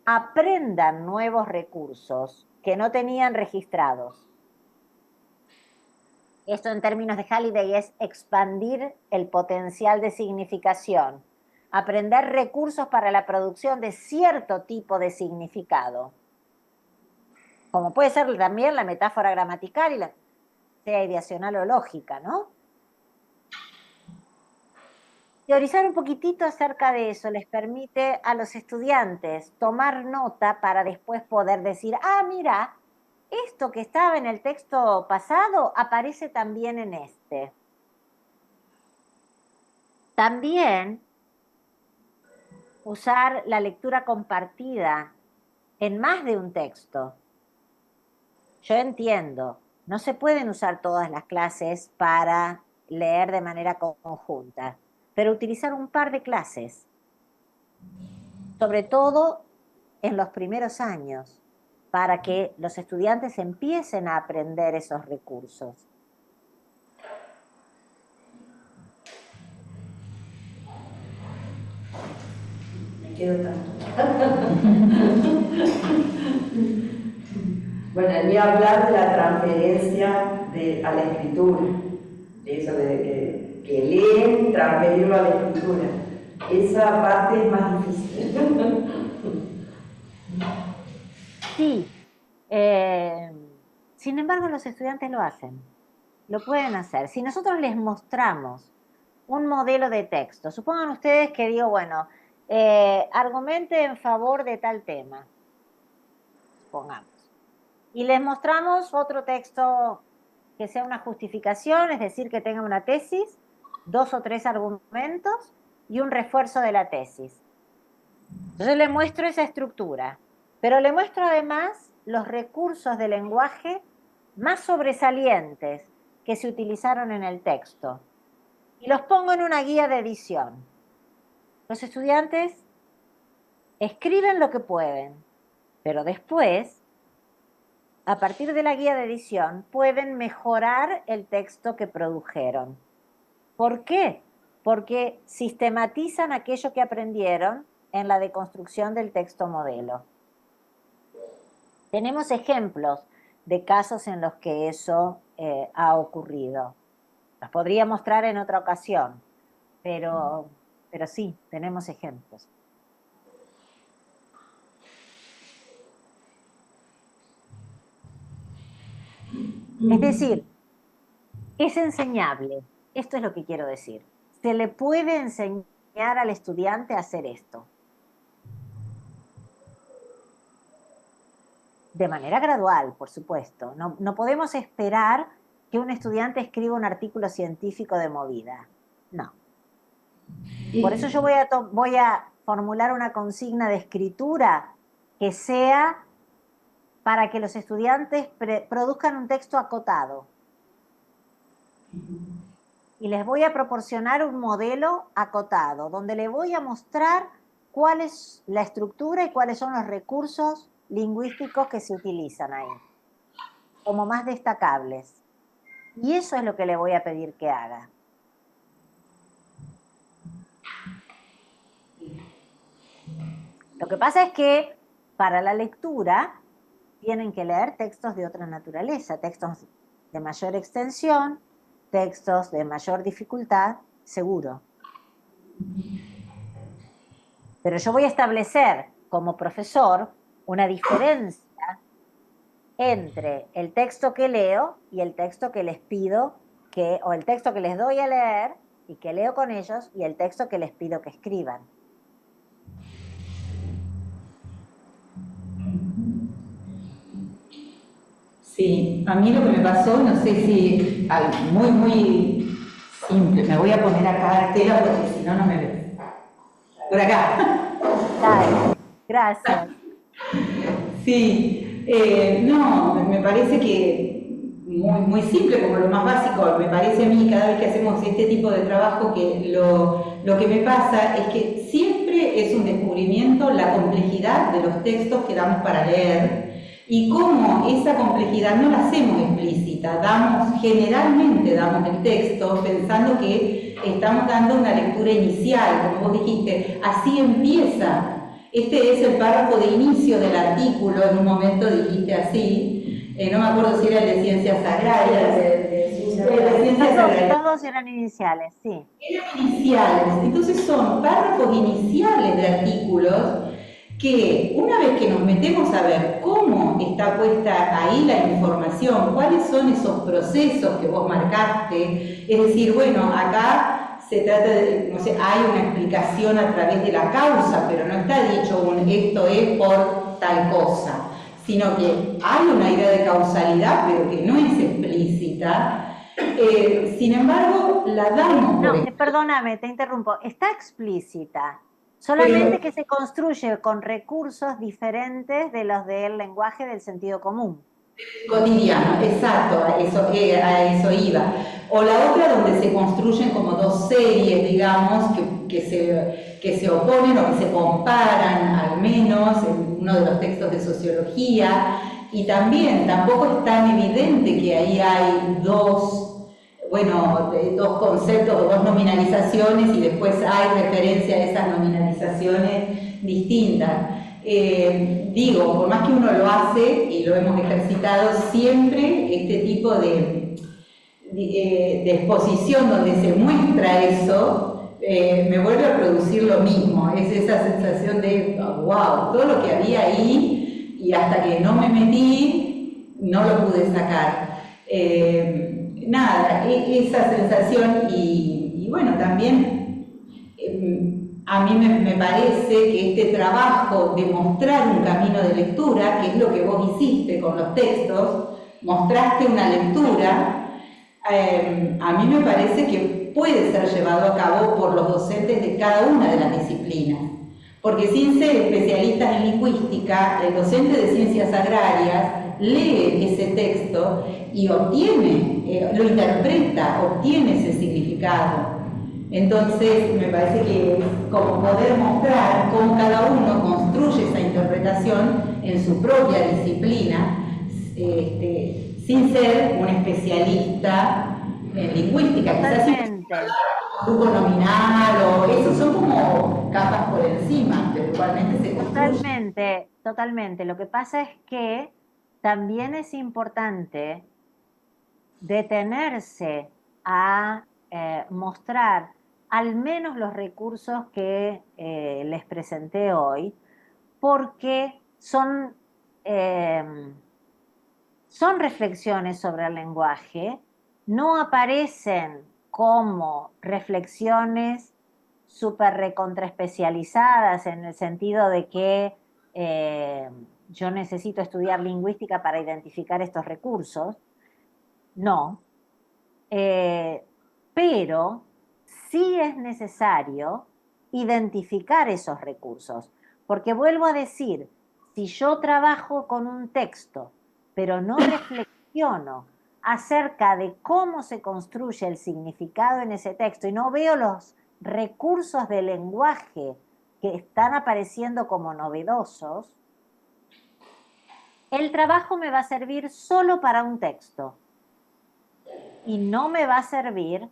Speaker 2: aprendan nuevos recursos que no tenían registrados, esto en términos de Halliday es expandir el potencial de significación, aprender recursos para la producción de cierto tipo de significado, como puede ser también la metáfora gramatical y la sea ideacional o lógica, ¿no? Teorizar un poquitito acerca de eso les permite a los estudiantes tomar nota para después poder decir, ah, mira, esto que estaba en el texto pasado aparece también en este. También usar la lectura compartida en más de un texto. Yo entiendo, no se pueden usar todas las clases para leer de manera conjunta, pero utilizar un par de clases, sobre todo en los primeros años, para que los estudiantes empiecen a aprender esos recursos.
Speaker 4: Me quedo tanto. Bueno, ni hablar de la transferencia a la escritura, de eso de que leen, transferirlo a la escritura. Esa parte es más difícil.
Speaker 2: Sí, sin embargo los estudiantes lo hacen, lo pueden hacer. Si nosotros les mostramos un modelo de texto, supongan ustedes que digo, bueno, argumente en favor de tal tema, supongamos, y les mostramos otro texto que sea una justificación, es decir, que tenga una tesis, 2 o 3 argumentos y un refuerzo de la tesis. Entonces le muestro esa estructura, pero le muestro además los recursos de lenguaje más sobresalientes que se utilizaron en el texto y los pongo en una guía de edición. Los estudiantes escriben lo que pueden, pero después, a partir de la guía de edición, pueden mejorar el texto que produjeron. ¿Por qué? Porque sistematizan aquello que aprendieron en la deconstrucción del texto modelo. Tenemos ejemplos de casos en los que eso ha ocurrido. Los podría mostrar en otra ocasión, pero sí, tenemos ejemplos. Es decir, es enseñable. Esto es lo que quiero decir. Se le puede enseñar al estudiante a hacer esto. De manera gradual, por supuesto. No podemos esperar que un estudiante escriba un artículo científico de movida. No. Por eso yo voy a formular una consigna de escritura que sea para que los estudiantes produzcan un texto acotado. Y les voy a proporcionar un modelo acotado, donde le voy a mostrar cuál es la estructura y cuáles son los recursos lingüísticos que se utilizan ahí, como más destacables. Y eso es lo que le voy a pedir que haga. Lo que pasa es que para la lectura tienen que leer textos de otra naturaleza, textos de mayor extensión, textos de mayor dificultad, seguro. Pero yo voy a establecer como profesor una diferencia entre el texto que leo y el texto que les pido o el texto que les doy a leer y que leo con ellos y el texto que les pido que escriban.
Speaker 3: Sí, a mí lo que me pasó, no sé si muy simple, me voy a poner acá Estela porque si no, no me ves. Por acá.
Speaker 2: Dale, gracias.
Speaker 3: Sí, no, me parece que muy simple, como lo más básico, me parece a mí cada vez que hacemos este tipo de trabajo que lo que me pasa es que siempre es un descubrimiento la complejidad de los textos que damos para leer y cómo esa complejidad no la hacemos explícita, generalmente damos el texto pensando que estamos dando una lectura inicial, como vos dijiste, así empieza. Este es el párrafo de inicio del artículo, en un momento dijiste así, no me acuerdo si era el de Ciencias Agrarias.
Speaker 2: Todos eran iniciales, sí.
Speaker 3: Eran iniciales, entonces son párrafos iniciales de artículos que una vez que nos metemos a ver cómo está puesta ahí la información, cuáles son esos procesos que vos marcaste, es decir, bueno, acá se trata de, no sé, hay una explicación a través de la causa, pero no está dicho esto es por tal cosa, sino que hay una idea de causalidad, pero que no es explícita. Sin embargo, la damos
Speaker 2: No,
Speaker 3: por
Speaker 2: perdóname, te interrumpo. Está explícita. Solamente
Speaker 3: pero,
Speaker 2: que se construye con recursos diferentes de los del lenguaje del sentido común.
Speaker 3: cotidiano, exacto, a eso iba. O la otra donde se construyen como dos series, digamos, que se oponen o que se comparan, al menos en uno de los textos de sociología, y también tampoco es tan evidente que ahí hay dos conceptos o dos nominalizaciones y después hay referencia a esas nominalizaciones distintas. Digo, por más que uno lo hace y lo hemos ejercitado, siempre este tipo de exposición donde se muestra eso, me vuelve a producir lo mismo, es esa sensación de wow, todo lo que había ahí y hasta que no me metí no lo pude sacar. Nada, esa sensación y bueno, también a mí me parece que este trabajo de mostrar un camino de lectura, que es lo que vos hiciste con los textos, mostraste una lectura, a mí me parece que puede ser llevado a cabo por los docentes de cada una de las disciplinas. Porque sin ser especialistas en lingüística, el docente de ciencias agrarias lee ese texto y obtiene, lo interpreta, obtiene ese significado. Entonces, me parece que es como poder mostrar cómo cada uno construye esa interpretación en su propia disciplina, sin ser un especialista en lingüística.
Speaker 2: Totalmente.
Speaker 3: Grupo nominal o eso son como capas por encima, pero igualmente se construye.
Speaker 2: Totalmente, totalmente. Lo que pasa es que también es importante detenerse a mostrar al menos los recursos que les presenté hoy, porque son reflexiones sobre el lenguaje, no aparecen como reflexiones súper recontraespecializadas en el sentido de que yo necesito estudiar lingüística para identificar estos recursos. No. Pero sí es necesario identificar esos recursos, porque vuelvo a decir, si yo trabajo con un texto, pero no reflexiono acerca de cómo se construye el significado en ese texto y no veo los recursos del lenguaje que están apareciendo como novedosos, el trabajo me va a servir solo para un texto y no me va a servir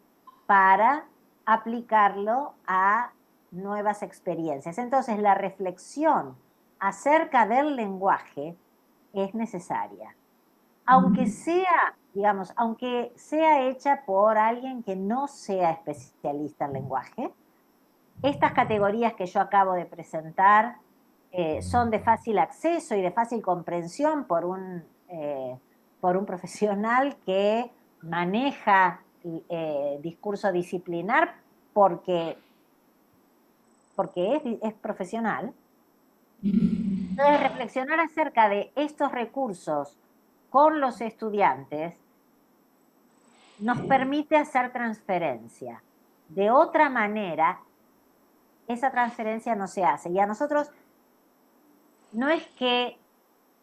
Speaker 2: para aplicarlo a nuevas experiencias. Entonces, la reflexión acerca del lenguaje es necesaria. Aunque sea, digamos, aunque sea hecha por alguien que no sea especialista en lenguaje, estas categorías que yo acabo de presentar son de fácil acceso y de fácil comprensión por un profesional que maneja discurso disciplinar porque es profesional. Entonces, reflexionar acerca de estos recursos con los estudiantes nos permite hacer transferencia. De otra manera, esa transferencia no se hace. Y a nosotros no es que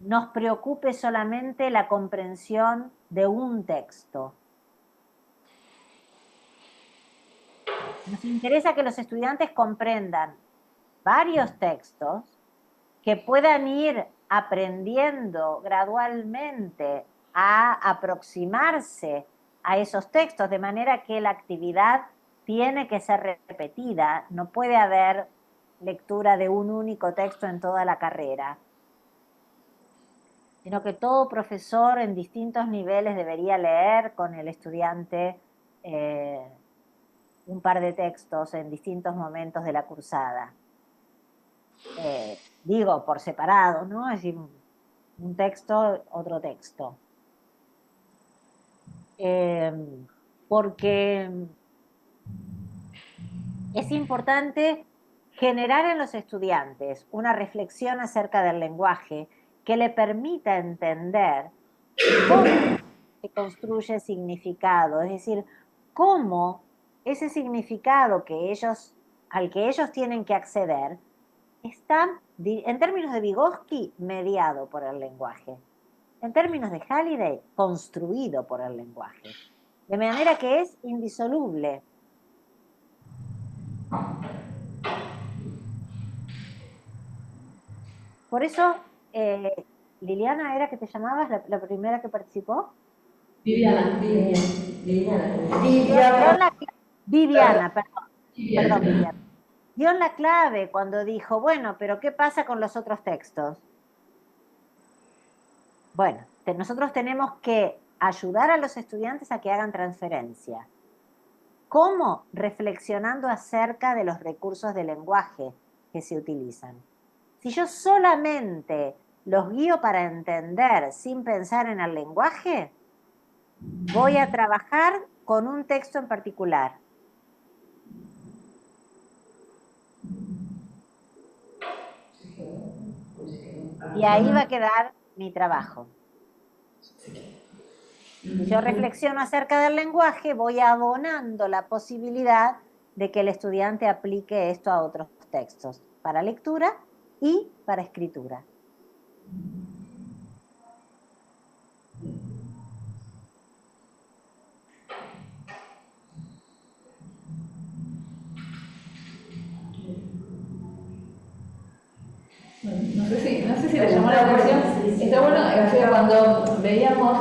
Speaker 2: nos preocupe solamente la comprensión de un texto. Nos interesa que los estudiantes comprendan varios textos, que puedan ir aprendiendo gradualmente a aproximarse a esos textos, de manera que la actividad tiene que ser repetida, no puede haber lectura de un único texto en toda la carrera, sino que todo profesor en distintos niveles debería leer con el estudiante un par de textos en distintos momentos de la cursada. Digo, por separado, ¿no? Es decir, un texto, otro texto. Porque es importante generar en los estudiantes una reflexión acerca del lenguaje que le permita entender cómo se construye significado, es decir, cómo ese significado al que ellos tienen que acceder está, en términos de Vygotsky, mediado por el lenguaje. En términos de Halliday, construido por el lenguaje. De manera que es indisoluble. Por eso, Liliana, ¿era que te llamabas la primera que participó?
Speaker 1: Viviana.
Speaker 2: Viviana, perdón, Viviana. Dio la clave cuando dijo, bueno, pero ¿qué pasa con los otros textos? Bueno, nosotros tenemos que ayudar a los estudiantes a que hagan transferencia. ¿Cómo? Reflexionando acerca de los recursos de lenguaje que se utilizan. Si yo solamente los guío para entender sin pensar en el lenguaje, voy a trabajar con un texto en particular. Y ahí va a quedar mi trabajo. Si yo reflexiono acerca del lenguaje, voy abonando la posibilidad de que el estudiante aplique esto a otros textos, para lectura y para escritura.
Speaker 1: No sé si le llamó la atención. Está bueno, o sea, cuando veíamos,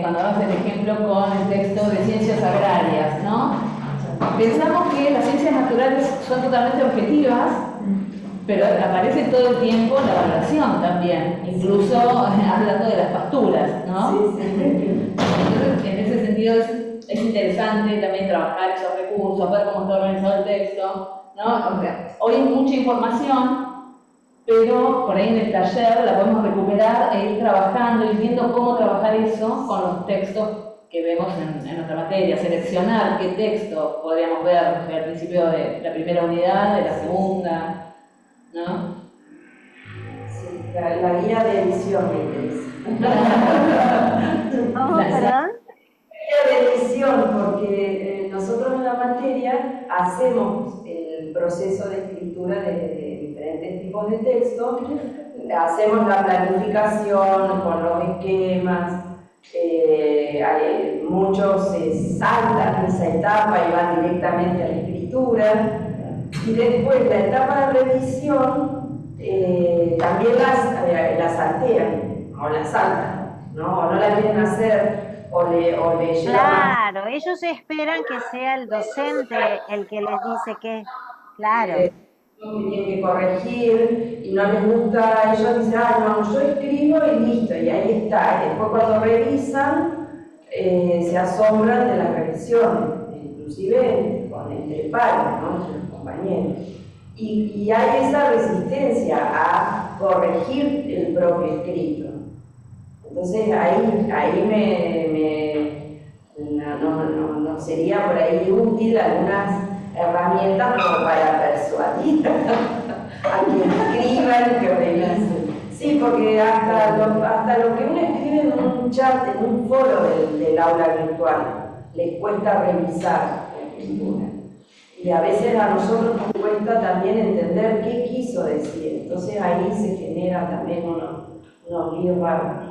Speaker 1: cuando damos el ejemplo con el texto de ciencias agrarias, ¿no? Pensamos que las ciencias naturales son totalmente objetivas, pero aparece todo el tiempo la valoración también, incluso hablando de las pasturas, ¿no? Entonces, en ese sentido es interesante también trabajar esos recursos, ver cómo está organizado el texto, ¿no? O sea, hoy hay mucha información, pero por ahí en el taller la podemos recuperar e ir trabajando y viendo cómo trabajar eso con los textos que vemos en nuestra materia, seleccionar qué texto podríamos ver al principio de la primera unidad, de la segunda, ¿no?
Speaker 4: Sí, la guía de edición me interesa.
Speaker 2: ¿Cómo, perdón?
Speaker 4: De edición, porque nosotros en la materia hacemos el proceso de escritura de diferentes tipos de textos, hacemos la planificación con los esquemas, muchos se saltan esa etapa y van directamente a la escritura, y después la etapa de revisión también la saltean o la saltan, ¿no? O no la quieren hacer. O le
Speaker 2: claro, ellos esperan que sea el docente el que les dice que, claro.
Speaker 4: Que tienen que corregir y no les gusta, ellos dicen, no, yo escribo y listo, y ahí está. Y después cuando revisan, se asombran de las revisiones, inclusive entre pares, ¿no? Entre los compañeros. Y hay esa resistencia a corregir el propio escrito. Entonces ahí no sería por ahí útil algunas herramientas como para persuadir a quien escriban que revisen. Sí, porque hasta lo que uno escribe en un chat, en un foro del aula virtual, les cuesta revisar la escritura. Y a veces a nosotros nos cuesta también entender qué quiso decir. Entonces ahí se genera también unos líos raros.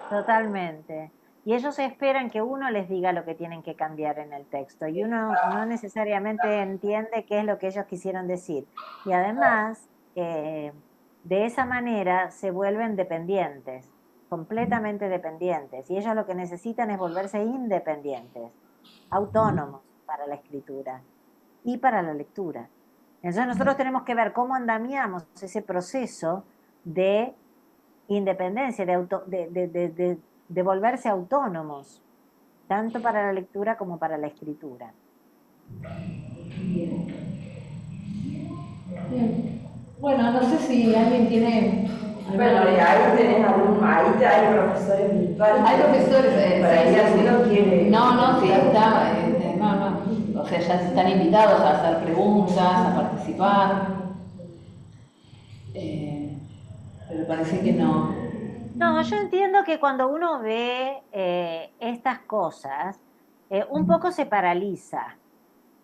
Speaker 2: Totalmente. Y ellos esperan que uno les diga lo que tienen que cambiar en el texto y uno no necesariamente entiende qué es lo que ellos quisieron decir. Y además, de esa manera se vuelven dependientes, completamente dependientes, y ellos lo que necesitan es volverse independientes, autónomos para la escritura y para la lectura. Entonces nosotros tenemos que ver cómo andamiamos ese proceso de independencia, de volverse autónomos, tanto para la lectura como para la escritura.
Speaker 1: Bien. Bien. Bueno, no sé si alguien tiene...
Speaker 4: Bueno, ahí tenés ahí hay profesores virtuales.
Speaker 1: Hay profesores,
Speaker 4: para ahí
Speaker 1: sí,
Speaker 4: si uno quiere.
Speaker 1: No, sí, está, no. O sea, ya están invitados a hacer preguntas, a participar. Pero parece que no.
Speaker 2: No, yo entiendo que cuando uno ve estas cosas, un poco se paraliza.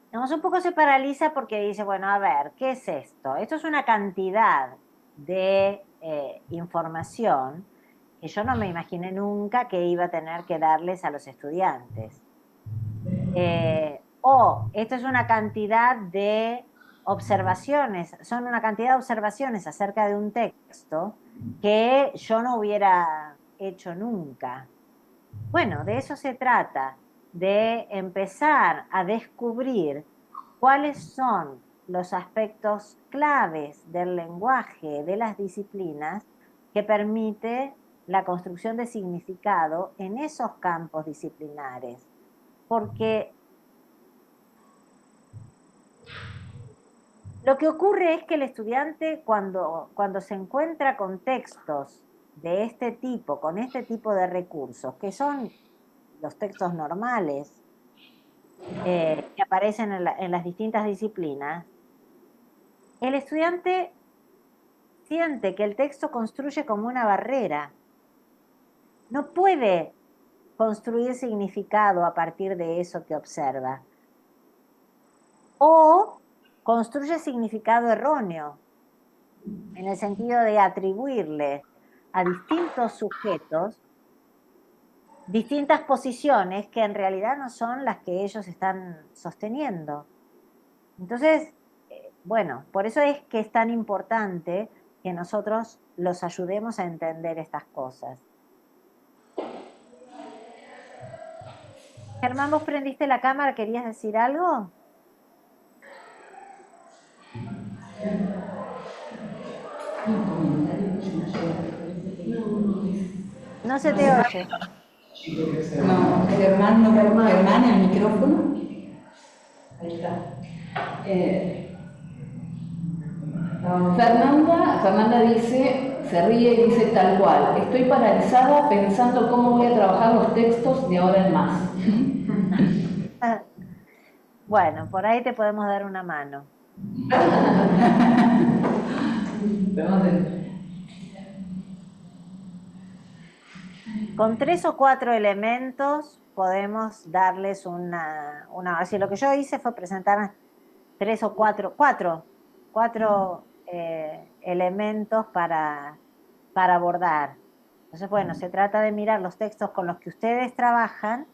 Speaker 2: Digamos, un poco se paraliza porque dice, bueno, a ver, ¿qué es esto? Esto es una cantidad de información que yo no me imaginé nunca que iba a tener que darles a los estudiantes. O esto es una cantidad de observaciones, son una cantidad de observaciones acerca de un texto que yo no hubiera hecho nunca. Bueno, de eso se trata, de empezar a descubrir cuáles son los aspectos claves del lenguaje, de las disciplinas, que permite la construcción de significado en esos campos disciplinares. Porque lo que ocurre es que el estudiante cuando se encuentra con textos de este tipo, con este tipo de recursos, que son los textos normales que aparecen en las distintas disciplinas, el estudiante siente que el texto construye como una barrera. No puede construir significado a partir de eso que observa. O construye significado erróneo, en el sentido de atribuirle a distintos sujetos distintas posiciones que en realidad no son las que ellos están sosteniendo. Entonces, bueno, por eso es que es tan importante que nosotros los ayudemos a entender estas cosas. Germán, ¿vos prendiste la cámara? ¿Querías decir algo? No se te oye.
Speaker 3: No, Germán, el micrófono.
Speaker 1: Ahí está. Fernanda dice, se ríe y dice tal cual, estoy paralizada pensando cómo voy a trabajar los textos de ahora en más.
Speaker 2: Bueno, por ahí te podemos dar una mano. Con 3 o 4 elementos podemos darles así lo que yo hice fue presentar 3 o 4 elementos para abordar. Entonces, bueno, se trata de mirar los textos con los que ustedes trabajan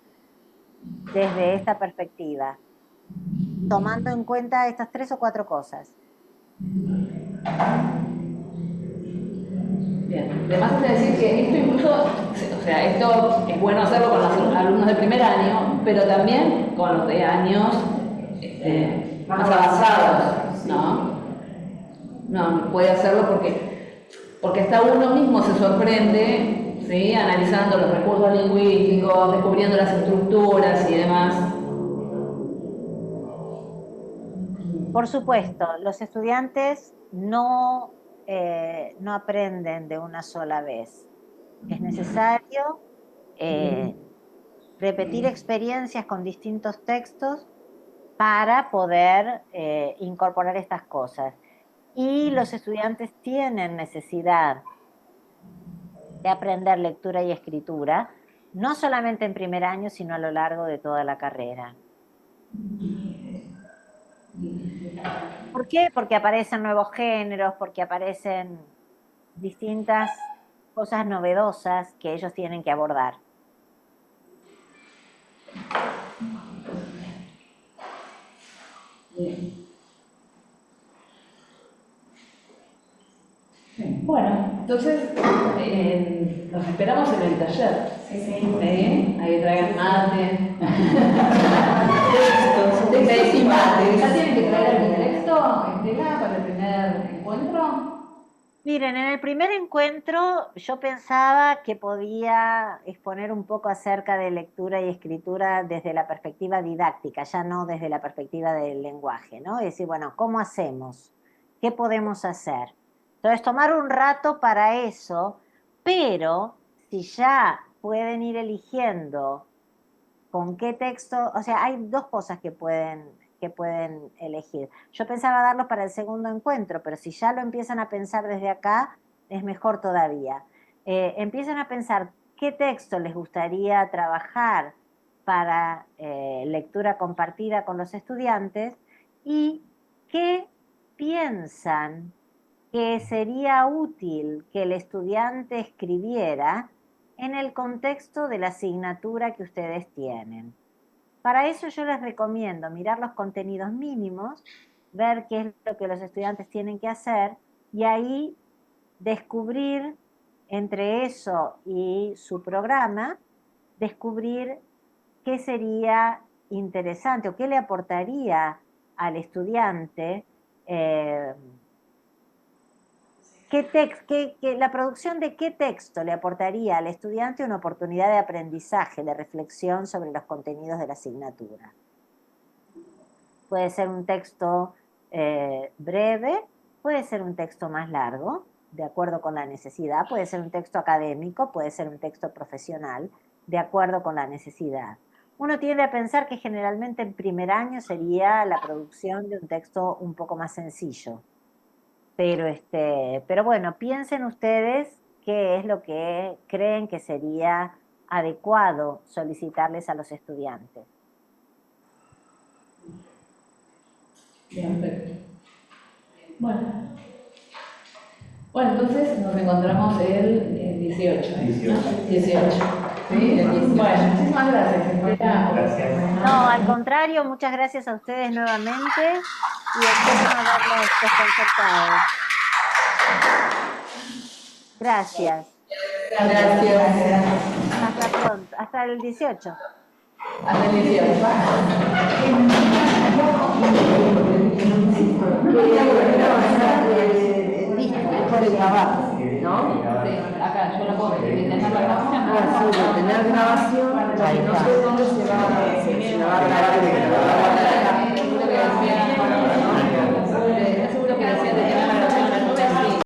Speaker 2: desde esta perspectiva, tomando en cuenta estas 3 o 4 cosas.
Speaker 1: Bien, además es decir que esto incluso, o sea, esto es bueno hacerlo con los alumnos de primer año, pero también con los de años más avanzados, ¿no? No, puede hacerlo porque hasta uno mismo se sorprende, ¿sí? Analizando los recursos lingüísticos, descubriendo las estructuras y demás.
Speaker 2: Por supuesto, los estudiantes no aprenden de una sola vez. Es necesario repetir experiencias con distintos textos para poder incorporar estas cosas. Y los estudiantes tienen necesidad de aprender lectura y escritura, no solamente en primer año, sino a lo largo de toda la carrera. ¿Por qué? Porque aparecen nuevos géneros, porque aparecen distintas cosas novedosas que ellos tienen que abordar.
Speaker 3: Bien.
Speaker 1: Bueno, entonces nos esperamos en el taller.
Speaker 3: Sí.
Speaker 1: Ahí traigan mate.
Speaker 3: Textos y mates.
Speaker 1: ¿Ya tienen que traer algún texto, Estela, para el primer encuentro?
Speaker 2: Miren, en el primer encuentro yo pensaba que podía exponer un poco acerca de lectura y escritura desde la perspectiva didáctica, ya no desde la perspectiva del lenguaje, ¿no? Es decir, bueno, ¿cómo hacemos? ¿Qué podemos hacer? Entonces, tomar un rato para eso, pero si ya pueden ir eligiendo con qué texto, o sea, hay dos cosas que pueden elegir. Yo pensaba darlos para el segundo encuentro, pero si ya lo empiezan a pensar desde acá, es mejor todavía. Empiezan a pensar qué texto les gustaría trabajar para lectura compartida con los estudiantes y qué piensan que sería útil que el estudiante escribiera en el contexto de la asignatura que ustedes tienen. Para eso yo les recomiendo mirar los contenidos mínimos, ver qué es lo que los estudiantes tienen que hacer y ahí descubrir entre eso y su programa, descubrir qué sería interesante o qué le aportaría al estudiante, la producción de qué texto le aportaría al estudiante una oportunidad de aprendizaje, de reflexión sobre los contenidos de la asignatura. Puede ser un texto breve, puede ser un texto más largo, de acuerdo con la necesidad, puede ser un texto académico, puede ser un texto profesional, de acuerdo con la necesidad. Uno tiende a pensar que generalmente en primer año sería la producción de un texto un poco más sencillo. Pero bueno, piensen ustedes qué es lo que creen que sería adecuado solicitarles a los estudiantes.
Speaker 1: Bien, perfecto. Bueno, entonces nos encontramos el 18. ¿no? 18. Sí, el 18. Bueno, muchísimas gracias, Estela.
Speaker 5: Gracias.
Speaker 2: No, al contrario, muchas gracias a ustedes nuevamente y espero no haberlos desconcertado. Gracias.
Speaker 3: Gracias.
Speaker 2: Hasta pronto. Hasta el 18.
Speaker 1: Hasta el 18.
Speaker 6: Por el trabajo, ¿no?
Speaker 1: Sí, acá yo lo puedo tener la grabación.
Speaker 6: Ah, sí, de tener grabación, no sé dónde se va a